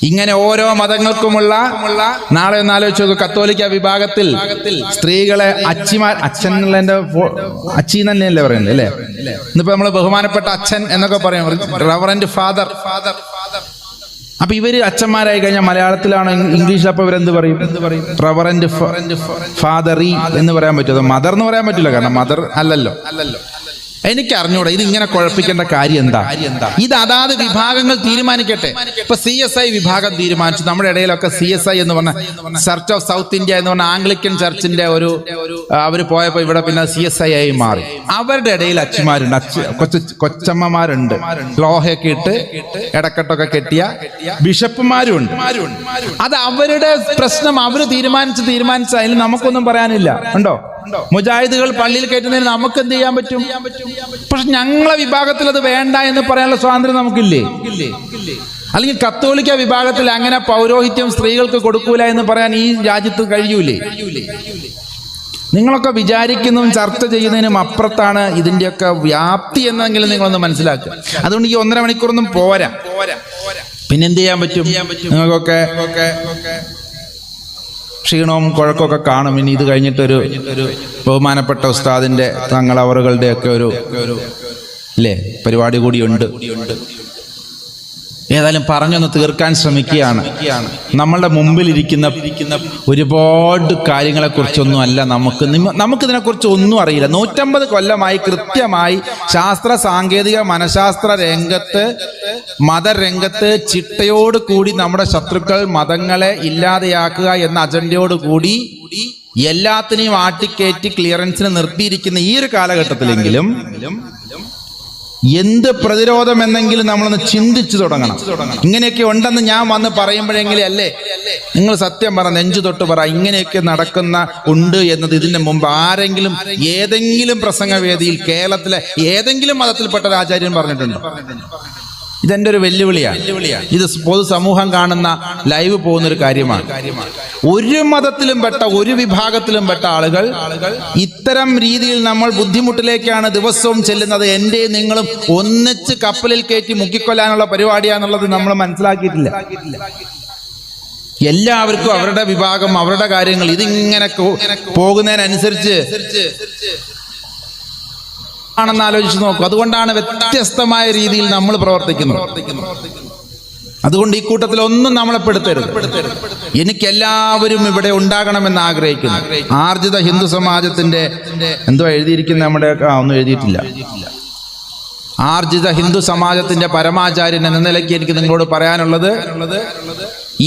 ഇങ്ങനെ ഓരോ മതങ്ങൾക്കുമുള്ള, നാളെ ഒന്ന് ആലോചിച്ച് നോക്കൂ, കത്തോലിക്ക വിഭാഗത്തിൽ സ്ത്രീകളെ അച്ഛൻ എന്നുള്ളതിന്റെ അച്ചി തന്നെയല്ലേ പറയുന്നത് അല്ലേ? ഇന്നിപ്പോ നമ്മള് ബഹുമാനപ്പെട്ട അച്ഛൻ എന്നൊക്കെ പറയും, റവറന്റ് ഫാദർ. അപ്പൊ ഇവര് അച്ഛന്മാരായി കഴിഞ്ഞാൽ മലയാളത്തിലാണ്, ഇംഗ്ലീഷിൽ അപ്പൊ ഇവരെന്ത് പറയും? റവറന്റ് ഫാദറി എന്ന് പറയാൻ പറ്റുമോ? മദർ എന്ന് പറയാൻ പറ്റില്ല, കാരണം മദർ അല്ലല്ലോ. എനിക്ക് അറിഞ്ഞൂടാ ഇത് ഇങ്ങനെ കുഴപ്പിക്കേണ്ട കാര്യം എന്താ? ഇത് അതാത് വിഭാഗങ്ങൾ തീരുമാനിക്കട്ടെ. ഇപ്പൊ CSI വിഭാഗം തീരുമാനിച്ചു. നമ്മുടെ ഇടയിലൊക്കെ CSI എന്ന് പറഞ്ഞ ചർച്ച് ഓഫ് സൗത്ത് ഇന്ത്യ എന്ന് പറഞ്ഞ ആംഗ്ലിക്കൻ ചർച്ചിന്റെ അവര് പോയപ്പോ ഇവിടെ പിന്നെ CSI ആയി മാറി. അവരുടെ ഇടയിൽ അച്ഛന്മാരുണ്ട്, കൊച്ചമ്മമാരുണ്ട്, ലോഹയൊക്കെ ഇട്ട് ഇടക്കെട്ടൊക്കെ കെട്ടിയ ബിഷപ്പുമാരുണ്ട്. അത് അവരുടെ പ്രശ്നം, അവര് തീരുമാനിച്ച അതിൽ നമുക്കൊന്നും പറയാനില്ല. ഉണ്ടോ? മുജാഹിദുകൾ പള്ളിയിൽ കയറ്റുന്നതിന് നമുക്ക് എന്ത് ചെയ്യാൻ പറ്റും? പക്ഷെ ഞങ്ങളെ വിഭാഗത്തിൽ അത് വേണ്ട എന്ന് പറയാനുള്ള സ്വാതന്ത്ര്യം നമുക്കില്ലേ? അല്ലെങ്കിൽ കത്തോലിക്ക വിഭാഗത്തിൽ അങ്ങനെ പൗരോഹിത്യം സ്ത്രീകൾക്ക് കൊടുക്കൂല എന്ന് പറയാൻ ഈ രാജ്യത്ത് കഴിയൂലേ? നിങ്ങളൊക്കെ വിചാരിക്കുന്നതും ചർച്ച ചെയ്യുന്നതിനും അപ്പുറത്താണ് ഇതിന്റെയൊക്കെ വ്യാപ്തി എന്നെങ്കിലും നിങ്ങളൊന്ന് മനസ്സിലാക്കുക. അതുകൊണ്ട് ഈ 1.5 മണിക്കൂറൊന്നും പോരാ. പിന്നെന്ത് ചെയ്യാൻ പറ്റും? നിങ്ങൾക്കൊക്കെ ക്ഷീണവും കുഴക്കമൊക്കെ കാണും. ഇനി ഇത് കഴിഞ്ഞിട്ടൊരു ബഹുമാനപ്പെട്ട ഉസ്താദിന്റെ തങ്ങളവറുകളുടെ ഒക്കെ ഒരു അല്ലേ പരിപാടി കൂടിയുണ്ട്. ഏതായാലും പറഞ്ഞൊന്ന് തീർക്കാൻ ശ്രമിക്കുകയാണ്. നമ്മളുടെ മുമ്പിലിരിക്കുന്ന ഒരുപാട് കാര്യങ്ങളെ കുറിച്ചൊന്നും അല്ല നമുക്കിതിനെക്കുറിച്ച് ഒന്നും അറിയില്ല. 150 കൊല്ലമായി കൃത്യമായി ശാസ്ത്ര സാങ്കേതിക മനഃശാസ്ത്ര രംഗത്ത്, മതരംഗത്ത് ചിട്ടയോട് കൂടി നമ്മുടെ ശത്രുക്കൾ മതങ്ങളെ ഇല്ലാതെയാക്കുക എന്ന അജണ്ടയോട് കൂടി എല്ലാത്തിനെയും ആട്ടിക്കയറ്റി ക്ലിയറൻസിന് നിർത്തിയിരിക്കുന്ന ഈ ഒരു കാലഘട്ടത്തിലെങ്കിലും എന്ത് പ്രതിരോധം എന്നെങ്കിലും നമ്മളൊന്ന് ചിന്തിച്ചു തുടങ്ങണം. ഇങ്ങനെയൊക്കെ ഉണ്ടെന്ന് ഞാൻ വന്ന് പറയുമ്പോഴെങ്കിലും അല്ലേ നിങ്ങൾ സത്യം പറ, നെഞ്ചു തൊട്ട് പറ, ഇങ്ങനെയൊക്കെ നടക്കുന്ന ഉണ്ട് എന്നത് ഇതിന്റെ മുമ്പ് ആരെങ്കിലും ഏതെങ്കിലും പ്രസംഗവേദിയിൽ കേരളത്തിലെ ഏതെങ്കിലും മതത്തിൽപ്പെട്ട ഒരു ആചാര്യൻ പറഞ്ഞിട്ടുണ്ടോ? ഇതെന്റെ ഒരു വെല്ലുവിളിയാണ്. ഇത് പൊതുസമൂഹം കാണുന്ന ലൈവ് പോകുന്നൊരു കാര്യമാണ്. ഒരു മതത്തിലും പെട്ട, ഒരു വിഭാഗത്തിലും പെട്ട ആളുകൾ ഇത്തരം രീതിയിൽ നമ്മൾ ബുദ്ധിമുട്ടിലേക്കാണ് ദിവസവും ചെല്ലുന്നത്. എന്റെയും നിങ്ങളും ഒന്നിച്ച് കപ്പലിൽ കയറ്റി മുക്കിക്കൊല്ലാനുള്ള പരിപാടിയാന്നുള്ളത് നമ്മൾ മനസ്സിലാക്കിയിട്ടില്ല. എല്ലാവർക്കും അവരുടെ വിഭാഗം, അവരുടെ കാര്യങ്ങൾ, ഇതിങ്ങനെ പോകുന്നതിനനുസരിച്ച് ആണെന്ന് ആലോചിച്ച് നോക്കൂ. അതുകൊണ്ടാണ് വ്യത്യസ്തമായ രീതിയിൽ നമ്മൾ പ്രവർത്തിക്കുന്നത്. അതുകൊണ്ട് ഈ കൂട്ടത്തിൽ ഒന്നും നമ്മളെ പെടുത്തരുത്. എനിക്കെല്ലാവരും ഇവിടെ ഉണ്ടാകണമെന്ന് ആഗ്രഹിക്കുന്നു. ആർജിത ഹിന്ദു സമാജത്തിന്റെ എന്തോ എഴുതിയിരിക്കുന്ന നമ്മുടെ ഒന്നും എഴുതിയിട്ടില്ല. ആർജിത ഹിന്ദു സമാജത്തിന്റെ പരമാചാര്യൻ എന്ന നിലയ്ക്ക് എനിക്ക് നിങ്ങളോട് പറയാനുള്ളത്,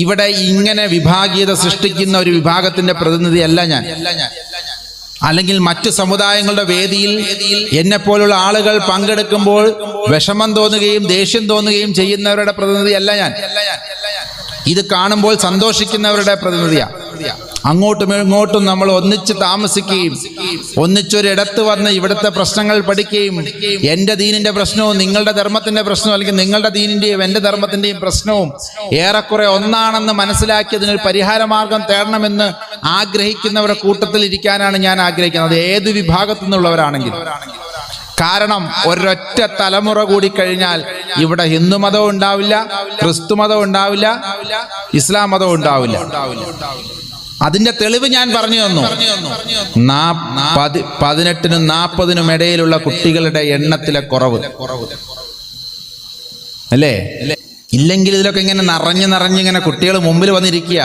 ഇവിടെ ഇങ്ങനെ വിഭാഗീയത സൃഷ്ടിക്കുന്ന ഒരു വിഭാഗത്തിന്റെ പ്രതിനിധിയല്ല ഞാൻ. അല്ലെങ്കിൽ മറ്റു സമുദായങ്ങളുടെ വേദിയിൽ എന്നെപ്പോലുള്ള ആളുകൾ പങ്കെടുക്കുമ്പോൾ വിഷമം തോന്നുകയും ദേഷ്യം തോന്നുകയും ചെയ്യുന്നവരുടെ പ്രതിനിധിയല്ല ഞാൻ. ഇത് കാണുമ്പോൾ സന്തോഷിക്കുന്നവരുടെ പ്രതിനിധിയാണ്. അങ്ങോട്ടും ഇങ്ങോട്ടും നമ്മൾ ഒന്നിച്ച് താമസിക്കുകയും ഒന്നിച്ചൊരിടത്ത് വന്ന് ഇവിടുത്തെ പ്രശ്നങ്ങൾ പഠിക്കുകയും എൻ്റെ ദീനിന്റെ പ്രശ്നവും നിങ്ങളുടെ ധർമ്മത്തിന്റെ പ്രശ്നവും അല്ലെങ്കിൽ നിങ്ങളുടെ ദീനിന്റെയും എൻ്റെ ധർമ്മത്തിന്റെയും പ്രശ്നവും ഏറെക്കുറെ ഒന്നാണെന്ന് മനസ്സിലാക്കി അതിനൊരു പരിഹാരമാർഗം തേടണമെന്ന് ആഗ്രഹിക്കുന്നവരുടെ കൂട്ടത്തിൽ ഇരിക്കാനാണ് ഞാൻ ആഗ്രഹിക്കുന്നത്. ഏത് വിഭാഗത്തു നിന്നുള്ളവരാണെങ്കിലും. കാരണം ഒരൊറ്റ തലമുറ കൂടി കഴിഞ്ഞാൽ ഇവിടെ ഹിന്ദു മതവും ഉണ്ടാവില്ല, ക്രിസ്തു മതവും ഉണ്ടാവില്ല, ഇസ്ലാം മതവും ഉണ്ടാവില്ല. അതിന്റെ തെളിവ് ഞാൻ പറഞ്ഞു തന്നു. 18-നും 40-നും ഇടയിലുള്ള കുട്ടികളുടെ എണ്ണത്തിലെ കുറവ് അല്ലേ? ഇല്ലെങ്കിൽ ഇതിലൊക്കെ ഇങ്ങനെ നിറഞ്ഞിങ്ങനെ കുട്ടികൾ മുമ്പിൽ വന്നിരിക്കുക.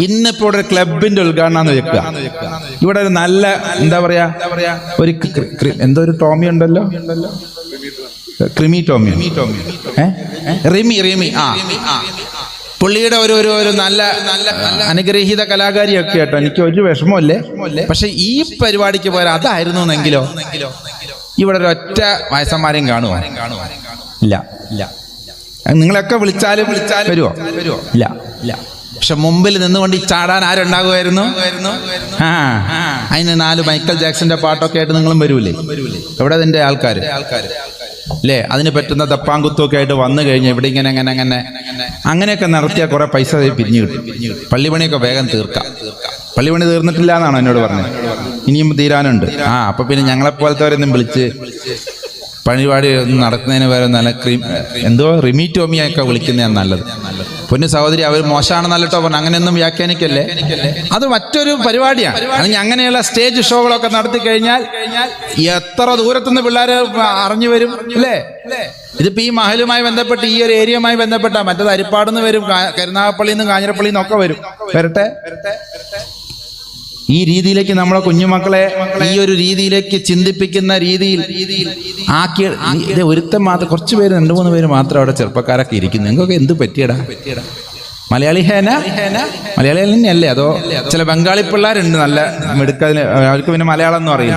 ഇന്നിപ്പോ ഒരു ക്ലബിന്റെ ഉദ്ഘാടനം വെക്കുക. ഇവിടെ ഒരു നല്ല എന്താ പറയാ ഒരു എന്തോ ഒരു ടോമി ഉണ്ടല്ലോ, ക്രിമി ടോമി, റിമി പുള്ളിയുടെ ഒരു നല്ല അനുഗ്രഹീത കലാകാരിയൊക്കെ കേട്ടോ. എനിക്ക് ഒരു വിഷമമല്ലേ. പക്ഷെ ഈ പരിപാടിക്ക് പോയാൽ അതായിരുന്നു എന്നെങ്കിലോ ഇവിടെ ഒരൊറ്റ വയസ്സന്മാരെയും കാണുവാൻ ഇല്ല. നിങ്ങളൊക്കെ വിളിച്ചാലും വരുമോ? ഇല്ല. പക്ഷെ മുമ്പിൽ നിന്നുകൊണ്ട് ഈ ചാടാൻ ആരുണ്ടാകുമായിരുന്നു? അതിന് 4 മൈക്കൽ ജാക്സന്റെ പാട്ടൊക്കെ ആയിട്ട് നിങ്ങളും വരൂലേ? എവിടെ അതിന്റെ ആൾക്കാർ? അല്ലേ? അതിന് പറ്റുന്ന തപ്പാങ്കുത്തൊക്കെ ആയിട്ട് വന്നു കഴിഞ്ഞാൽ ഇവിടെ ഇങ്ങനെ അങ്ങനെയൊക്കെ നടത്തിയാൽ കുറെ പൈസ പിരിഞ്ഞു കിട്ടും. പള്ളിപ്പണിയൊക്കെ വേഗം തീർക്കാം. പള്ളിപ്പണി തീർന്നിട്ടില്ല എന്നാണോ എന്നോട് പറഞ്ഞത്? ഇനിയും തീരാനുണ്ട്. അപ്പൊ പിന്നെ ഞങ്ങളെപ്പോലത്തവരൊന്നും വിളിച്ച് പരിപാടി നടക്കുന്നതിന് വരെ നല്ല റിമീറ്റോമിയൊക്കെ വിളിക്കുന്നതാണ് നല്ലത്. പൊന്നു സഹോദരി, അവർ മോശമാണെന്നല്ലോ പറഞ്ഞു, അങ്ങനെയൊന്നും വ്യാഖ്യാനിക്കല്ലേ. അത് മറ്റൊരു പരിപാടിയാണ്. അല്ലെങ്കിൽ അങ്ങനെയുള്ള സ്റ്റേജ് ഷോകളൊക്കെ നടത്തി കഴിഞ്ഞാൽ എത്ര ദൂരത്തുനിന്ന് പിള്ളേർ അറിഞ്ഞു വരും, അല്ലേ? ഇതിപ്പോ ഈ മഹലുമായി ബന്ധപ്പെട്ട്, ഈ ഒരു ഏരിയയുമായി ബന്ധപ്പെട്ട, മറ്റേത് അരിപ്പാടുന്ന് വരും, കരുനാഗപ്പള്ളിയിൽ നിന്നും കാഞ്ഞിരപ്പള്ളിയിൽ നിന്നൊക്കെ വരട്ടെ. ഈ രീതിയിലേക്ക് നമ്മളെ കുഞ്ഞുമക്കളെ ഈ ഒരു രീതിയിലേക്ക് ചിന്തിപ്പിക്കുന്ന രീതിയിൽ ആക്കി. ഇത് ഒരുത്തം മാത്രം, കുറച്ച് പേര് 2-3 പേര് മാത്രം അവിടെ ചെറുപ്പക്കാരൊക്കെ ഇരിക്കുന്നു. നിങ്ങൾക്കൊക്കെ എന്ത് പറ്റിയടാ? മലയാളി മലയാളി തന്നെയല്ലേ? അതോ ചില ബംഗാളി പിള്ളേരുണ്ട് നല്ല മിടുക്കതിന്, അവർക്ക് പിന്നെ മലയാളം ഒന്നും അറിയില്ല.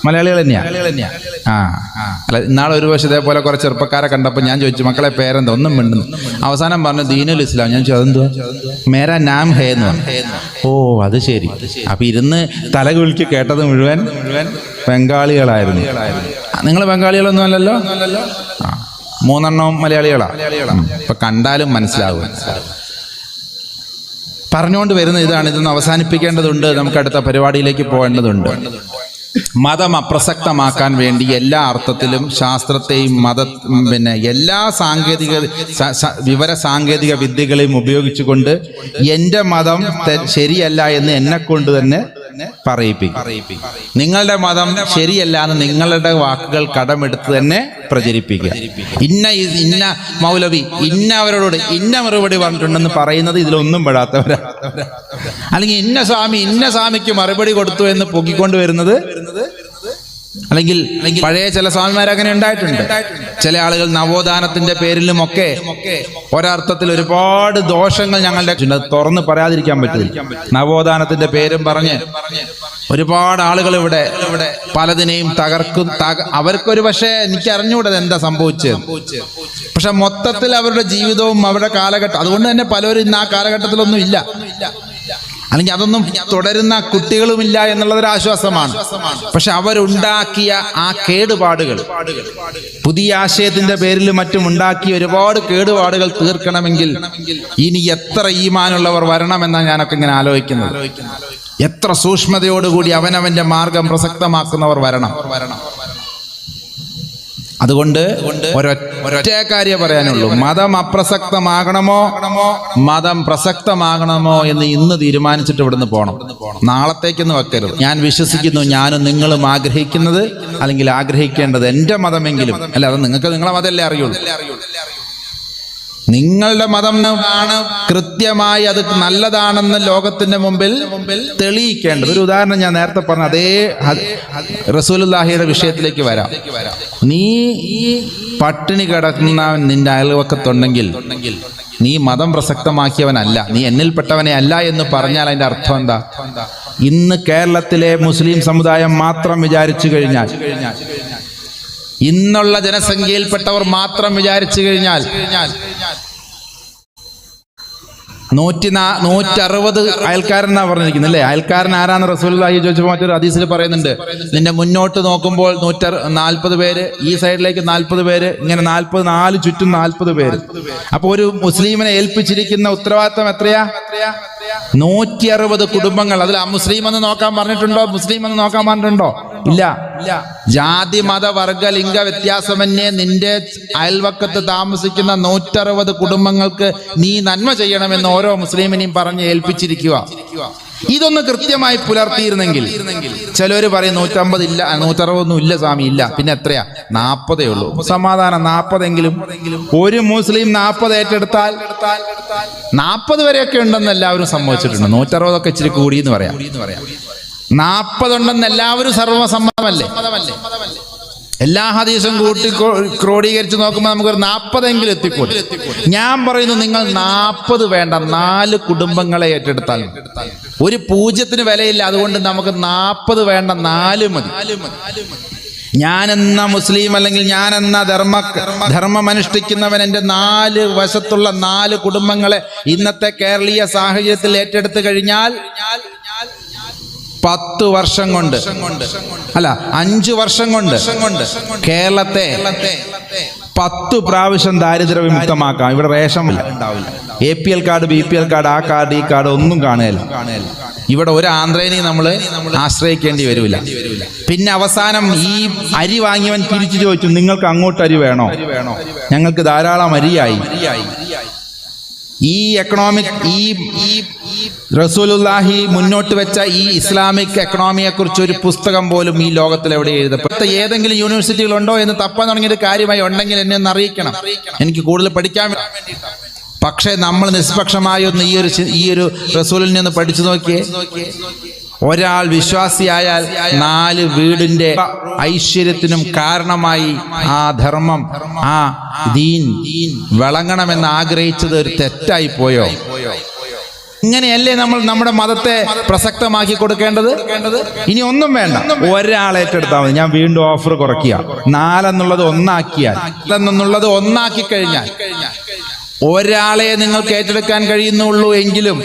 മലയാളികൾ തന്നെയാ. അല്ല, ഇന്നാളെ ഒരു വർഷം ഇതേപോലെ കുറെ ചെറുപ്പക്കാരെ കണ്ടപ്പോൾ ഞാൻ ചോദിച്ചു, മക്കളെ പേരെന്താ? ഒന്നും മിണ്ടുന്നു. അവസാനം പറഞ്ഞു ദീനുൽ ഇസ്ലാം. ഞാൻ ചോദിച്ചു അതെന്തുവാ? മേരാ നാം ഹേ എന്ന് പറഞ്ഞു. ഓ, അത് ശരി. അപ്പൊ ഇരുന്ന് തലകുലുക്കി കേട്ടത് മുഴുവൻ ബംഗാളികളായിരുന്നു. നിങ്ങൾ ബംഗാളികളൊന്നും അല്ലല്ലോ? 3 മലയാളികളാ. ഇപ്പൊ കണ്ടാലും മനസ്സിലാവും. പറഞ്ഞുകൊണ്ട് വരുന്ന ഇതാണ്. ഇതൊന്ന് അവസാനിപ്പിക്കേണ്ടതുണ്ട്. നമുക്ക് അടുത്ത പരിപാടിയിലേക്ക് പോകേണ്ടതുണ്ട്. മതം അപ്രസക്തമാക്കാൻ വേണ്ടി എല്ലാ അർത്ഥത്തിലും ശാസ്ത്രത്തെയും എല്ലാ വിവര സാങ്കേതിക വിദ്യകളെയും ഉപയോഗിച്ചുകൊണ്ട് എൻ്റെ മതം ശരിയല്ല എന്ന് എന്നെ കൊണ്ട് തന്നെ പറയിപ്പിക്കും. നിങ്ങളുടെ മതം ശരിയല്ല എന്ന് നിങ്ങളുടെ വാക്കുകൾ കടമെടുത്ത് തന്നെ പ്രചരിപ്പിക്കുക. ഇന്ന മൗലവി അവരോട് ഇന്ന മറുപടി പറഞ്ഞിട്ടുണ്ടെന്ന് പറയുന്നത് ഇതിലൊന്നും പെടാത്തവരാ. അല്ലെങ്കിൽ ഇന്ന സ്വാമിക്ക് മറുപടി കൊടുത്തു എന്ന് പൊക്കിക്കൊണ്ട് വരുന്നത്. അല്ലെങ്കിൽ പഴയ ചില സ്വാമിമാർ അങ്ങനെ ഉണ്ടായിട്ടുണ്ട്. ചില ആളുകൾ നവോത്ഥാനത്തിന്റെ പേരിലുമൊക്കെ ഒരർത്ഥത്തിൽ ഒരുപാട് ദോഷങ്ങൾ ഞങ്ങളുടെ തുറന്ന് പറയാതിരിക്കാൻ പറ്റില്ല. നവോത്ഥാനത്തിന്റെ പേരും പറഞ്ഞ് ഒരുപാട് ആളുകൾ ഇവിടെ പലതിനെയും തകർക്കും. അവർക്കൊരു പക്ഷേ എനിക്ക് അറിഞ്ഞുകൂടത് എന്താ സംഭവിച്ചത്. പക്ഷെ മൊത്തത്തിൽ അവരുടെ ജീവിതവും അവരുടെ കാലഘട്ടം, അതുകൊണ്ട് തന്നെ പലരും ഇന്ന് ആ കാലഘട്ടത്തിലൊന്നും ഇല്ല, അല്ലെങ്കിൽ അതൊന്നും തുടരുന്ന കുട്ടികളുമില്ല എന്നുള്ളതൊരു ആശ്വാസമാണ്. പക്ഷെ അവരുണ്ടാക്കിയ ആ കേടുപാടുകൾ, പുതിയ ആശയത്തിന്റെ പേരിൽ മറ്റും ഉണ്ടാക്കിയ ഒരുപാട് കേടുപാടുകൾ തീർക്കണമെങ്കിൽ ഇനി എത്ര ഈമാനുള്ളവർ വരണമെന്നാണ് ഞാനൊക്കെ ഇങ്ങനെ ആലോചിക്കുന്നത്. എത്ര സൂക്ഷ്മതയോടുകൂടി അവനവന്റെ മാർഗം പ്രസക്തമാക്കുന്നവർ വരണം. അതുകൊണ്ട് ഒരൊറ്റ കാര്യം പറയാനുള്ളൂ. മതം അപ്രസക്തമാകണമോ മതം പ്രസക്തമാകണമോ എന്ന് ഇന്ന് തീരുമാനിച്ചിട്ട് ഇവിടുന്ന് പോകണം. നാളത്തേക്കൊന്നും വെക്കരുത്. ഞാൻ വിശ്വസിക്കുന്നു, ഞാനും നിങ്ങളും ആഗ്രഹിക്കുന്നത്, അല്ലെങ്കിൽ ആഗ്രഹിക്കേണ്ടത് എൻ്റെ മതമെങ്കിലും, അല്ല അത് നിങ്ങൾക്ക് നിങ്ങളെ മതമല്ലേ അറിയുള്ളൂ. നിങ്ങളുടെ മതം ആണ് കൃത്യമായി അത് നല്ലതാണെന്ന് ലോകത്തിന്റെ മുമ്പിൽ തെളിയിക്കേണ്ടത്. ഒരു ഉദാഹരണം ഞാൻ നേരത്തെ പറഞ്ഞ അതേ റസൂലുള്ളാഹിയുടെ വിഷയത്തിലേക്ക് വരാം. നീ പട്ടിണി കിടക്കുന്ന നിന്റെ അയൽവക്കത്തുണ്ടെങ്കിൽ നീ മതം പ്രസക്തമാക്കിയവനല്ല, നീ എന്നിൽപ്പെട്ടവനെ അല്ല എന്ന് പറഞ്ഞാൽ അതിന്റെ അർത്ഥം എന്താ? ഇന്ന് കേരളത്തിലെ മുസ്ലിം സമുദായം മാത്രം വിചാരിച്ചു കഴിഞ്ഞാൽ, ഇന്നുള്ള ജനസംഖ്യയിൽപ്പെട്ടവർ മാത്രം വിചാരിച്ചു കഴിഞ്ഞാൽ 160 അയൽക്കാരനാ പറഞ്ഞിരിക്കുന്നത്, അല്ലേ? അയൽക്കാരൻ ആരാന്ന് റസൂലുള്ളാഹി ചോദിച്ചപ്പോൾ മറ്റൊരു ഹദീസിൽ പറയുന്നുണ്ട്, നിന്റെ മുന്നോട്ട് നോക്കുമ്പോൾ 140 പേര്, ഈ സൈഡിലേക്ക് 40 പേര്, ഇങ്ങനെ 4 ചുറ്റും 40 പേര്. അപ്പൊ ഒരു മുസ്ലിമിനെ ഏൽപ്പിച്ചിരിക്കുന്ന ഉത്തരവാദിത്വം എത്രയാ? 160 കുടുംബങ്ങൾ. അതിൽ അമുസ്ലിം എന്ന് നോക്കാൻ പറഞ്ഞിട്ടുണ്ടോ? മുസ്ലിം എന്ന് നോക്കാൻ പറഞ്ഞിട്ടുണ്ടോ? ഇല്ല. ജാതി മത വർഗ ലിംഗ വ്യത്യാസമന്യേ നിന്റെ അയൽവക്കത്ത് താമസിക്കുന്ന 160 കുടുംബങ്ങൾക്ക് നീ നന്മ ചെയ്യണമെന്ന് ഓരോ മുസ്ലിമിനെയും പറഞ്ഞ് ഏൽപ്പിച്ചിരിക്കുക. ഇതൊന്ന് കൃത്യമായി പുലർത്തിയിരുന്നെങ്കിൽ, ചിലവര് പറയും 150 ഇല്ല, 160 ഇല്ല സ്വാമി, ഇല്ല, പിന്നെ എത്രയാ? 40 ഉള്ളൂ. സമാധാനം, 40 എങ്കിലും. ഒരു മുസ്ലിം 40 ഏറ്റെടുത്താൽ 40 വരെയൊക്കെ ഉണ്ടെന്ന് എല്ലാവരും സമ്മതിച്ചിട്ടുണ്ട്. 160 ഇച്ചിരി കൂടി എന്ന് പറയാം. 40 ഉണ്ടെന്ന് എല്ലാവരും സർവ്വസമ്മതമല്ലേ? എല്ലാ ഹദീസും കൂട്ടി ക്രോഡീകരിച്ച് നോക്കുമ്പോൾ നമുക്കൊരു 40 എങ്കിലും എത്തിക്കൂടും. ഞാൻ പറയുന്നു, നിങ്ങൾ 40 വേണ്ട, 4 കുടുംബങ്ങളെ ഏറ്റെടുത്താൽ. ഒരു 0 വിലയില്ല. അതുകൊണ്ട് നമുക്ക് 40 വേണ്ട, 4 മതി. ഞാനെന്ന മുസ്ലിം, അല്ലെങ്കിൽ ഞാനെന്ന ധർമ്മം അനുഷ്ഠിക്കുന്നവൻ എൻ്റെ 4 വശത്തുള്ള 4 കുടുംബങ്ങളെ ഇന്നത്തെ കേരളീയ സാഹചര്യത്തിൽ ഏറ്റെടുത്തു കഴിഞ്ഞാൽ 10 വർഷം കൊണ്ട്, അല്ല 5 വർഷം കൊണ്ട് കേരളത്തെ 10 പ്രാവശ്യം ദാരിദ്ര്യ വിമുക്തമാക്കാം. ഇവിടെ റേഷൻ ഉണ്ടാവില്ല, APL കാർഡ്, BPL കാർഡ്, ആ കാർഡ് ഈ കാർഡ് ഒന്നും കാണുകയില്ല. ഇവിടെ ഒരു ആന്ധ്രേനെയും നമ്മൾ ആശ്രയിക്കേണ്ടി വരില്ല. പിന്നെ അവസാനം ഈ അരി വാങ്ങിയവൻ തിരിച്ചു ചോദിച്ചു, നിങ്ങൾക്ക് അങ്ങോട്ട് അരി വേണോ? ഞങ്ങൾക്ക് ധാരാളം അരിയായി. ഈ എക്കണോമിക് ഈ റസൂലുള്ളാഹി മുന്നോട്ട് വെച്ച ഈ ഇസ്ലാമിക് എക്കണോമിയെ കുറിച്ച് ഒരു പുസ്തകം പോലും ഈ ലോകത്തിൽ എവിടെ എഴുതപ്പെട്ട ഏതെങ്കിലും യൂണിവേഴ്സിറ്റികളുണ്ടോ എന്ന് തപ്പാൻ തുടങ്ങിയൊരു കാര്യമായി ഉണ്ടെങ്കിൽ എന്നെ ഒന്ന് അറിയിക്കണം, എനിക്ക് കൂടുതൽ പഠിക്കാൻ വേണ്ടിയിട്ടാണ്. പക്ഷേ നമ്മൾ നിഷ്പക്ഷമായി ഒന്ന് ഈ ഒരു റസൂലിൽ നിന്ന് പഠിച്ചു നോക്കിയേ. ഒരാൾ വിശ്വാസിയായാൽ 4 വീടിന്റെ ഐശ്വര്യത്തിനും കാരണമായി ആ ധർമ്മം, ആ ദീൻ വിളങ്ങണമെന്ന് ആഗ്രഹിച്ചത് ഒരു തെറ്റായി പോയോ? ഇങ്ങനെയല്ലേ നമ്മൾ നമ്മുടെ മതത്തെ പ്രസക്തമാക്കി കൊടുക്കേണ്ടത്? ഇനി ഒന്നും വേണ്ട, ഒരാൾ ഏറ്റെടുത്താൽ മതി. ഞാൻ വീണ്ടും ഓഫർ കുറയ്ക്കുക, 4 എന്നുള്ളത് 1 ആക്കിയാൽ, 4 എന്നുള്ളത് 1 ആക്കി കഴിഞ്ഞാൽ ഒരാളെ നിങ്ങൾക്ക് ഏറ്റെടുക്കാൻ കഴിയുന്നുള്ളൂ എങ്കിലും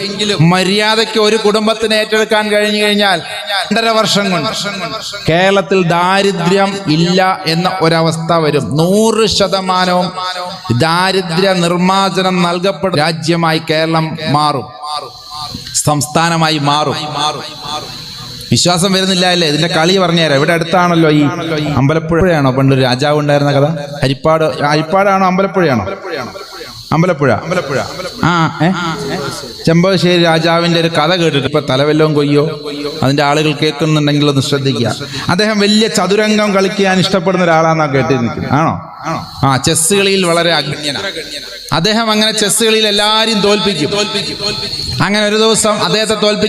മര്യാദയ്ക്ക് ഒരു കുടുംബത്തിന് ഏറ്റെടുക്കാൻ കഴിഞ്ഞു കഴിഞ്ഞാൽ 2.5 വർഷം കൊണ്ട് കേരളത്തിൽ ദാരിദ്ര്യം ഇല്ല എന്ന ഒരവസ്ഥ വരും. 100% ദാരിദ്ര്യ നിർമ്മാർജ്ജനം നൽകപ്പെടുന്ന രാജ്യമായി കേരളം മാറും, സംസ്ഥാനമായി മാറും. വിശ്വാസം വരുന്നില്ല അല്ലേ? ഇതിന്റെ കളി പറഞ്ഞുതരാം. ഇവിടെ അടുത്താണല്ലോ ഈ അമ്പലപ്പുഴയാണോ പണ്ടൊരു രാജാവ് ഉണ്ടായിരുന്ന കഥ? ഹരിപ്പാടാണോ അമ്പലപ്പുഴയാണോ? അമ്പലപ്പുഴ. ചെമ്പകശ്ശേരി രാജാവിന്റെ ഒരു കഥ കേട്ടിട്ട് ഇപ്പൊ തലവെല്ലവും കൊയ്യോ അതിന്റെ ആളുകൾ കേൾക്കുന്നുണ്ടെങ്കിൽ ഒന്ന് ശ്രദ്ധിക്കുക. അദ്ദേഹം വലിയ ചതുരംഗം കളിക്കാൻ ഇഷ്ടപ്പെടുന്ന ഒരാളാന്നാ കേട്ടിരിക്കുന്നത്. ആണോ? ചെസ് കളിയിൽ വളരെ അഗ്നിയനാണ് അദ്ദേഹം. അങ്ങനെ ചെസ് കളിയിൽ എല്ലാവരും തോൽപ്പിക്കും. അങ്ങനെ ഒരു ദിവസം അദ്ദേഹത്തെ തോൽപ്പിക്കാൻ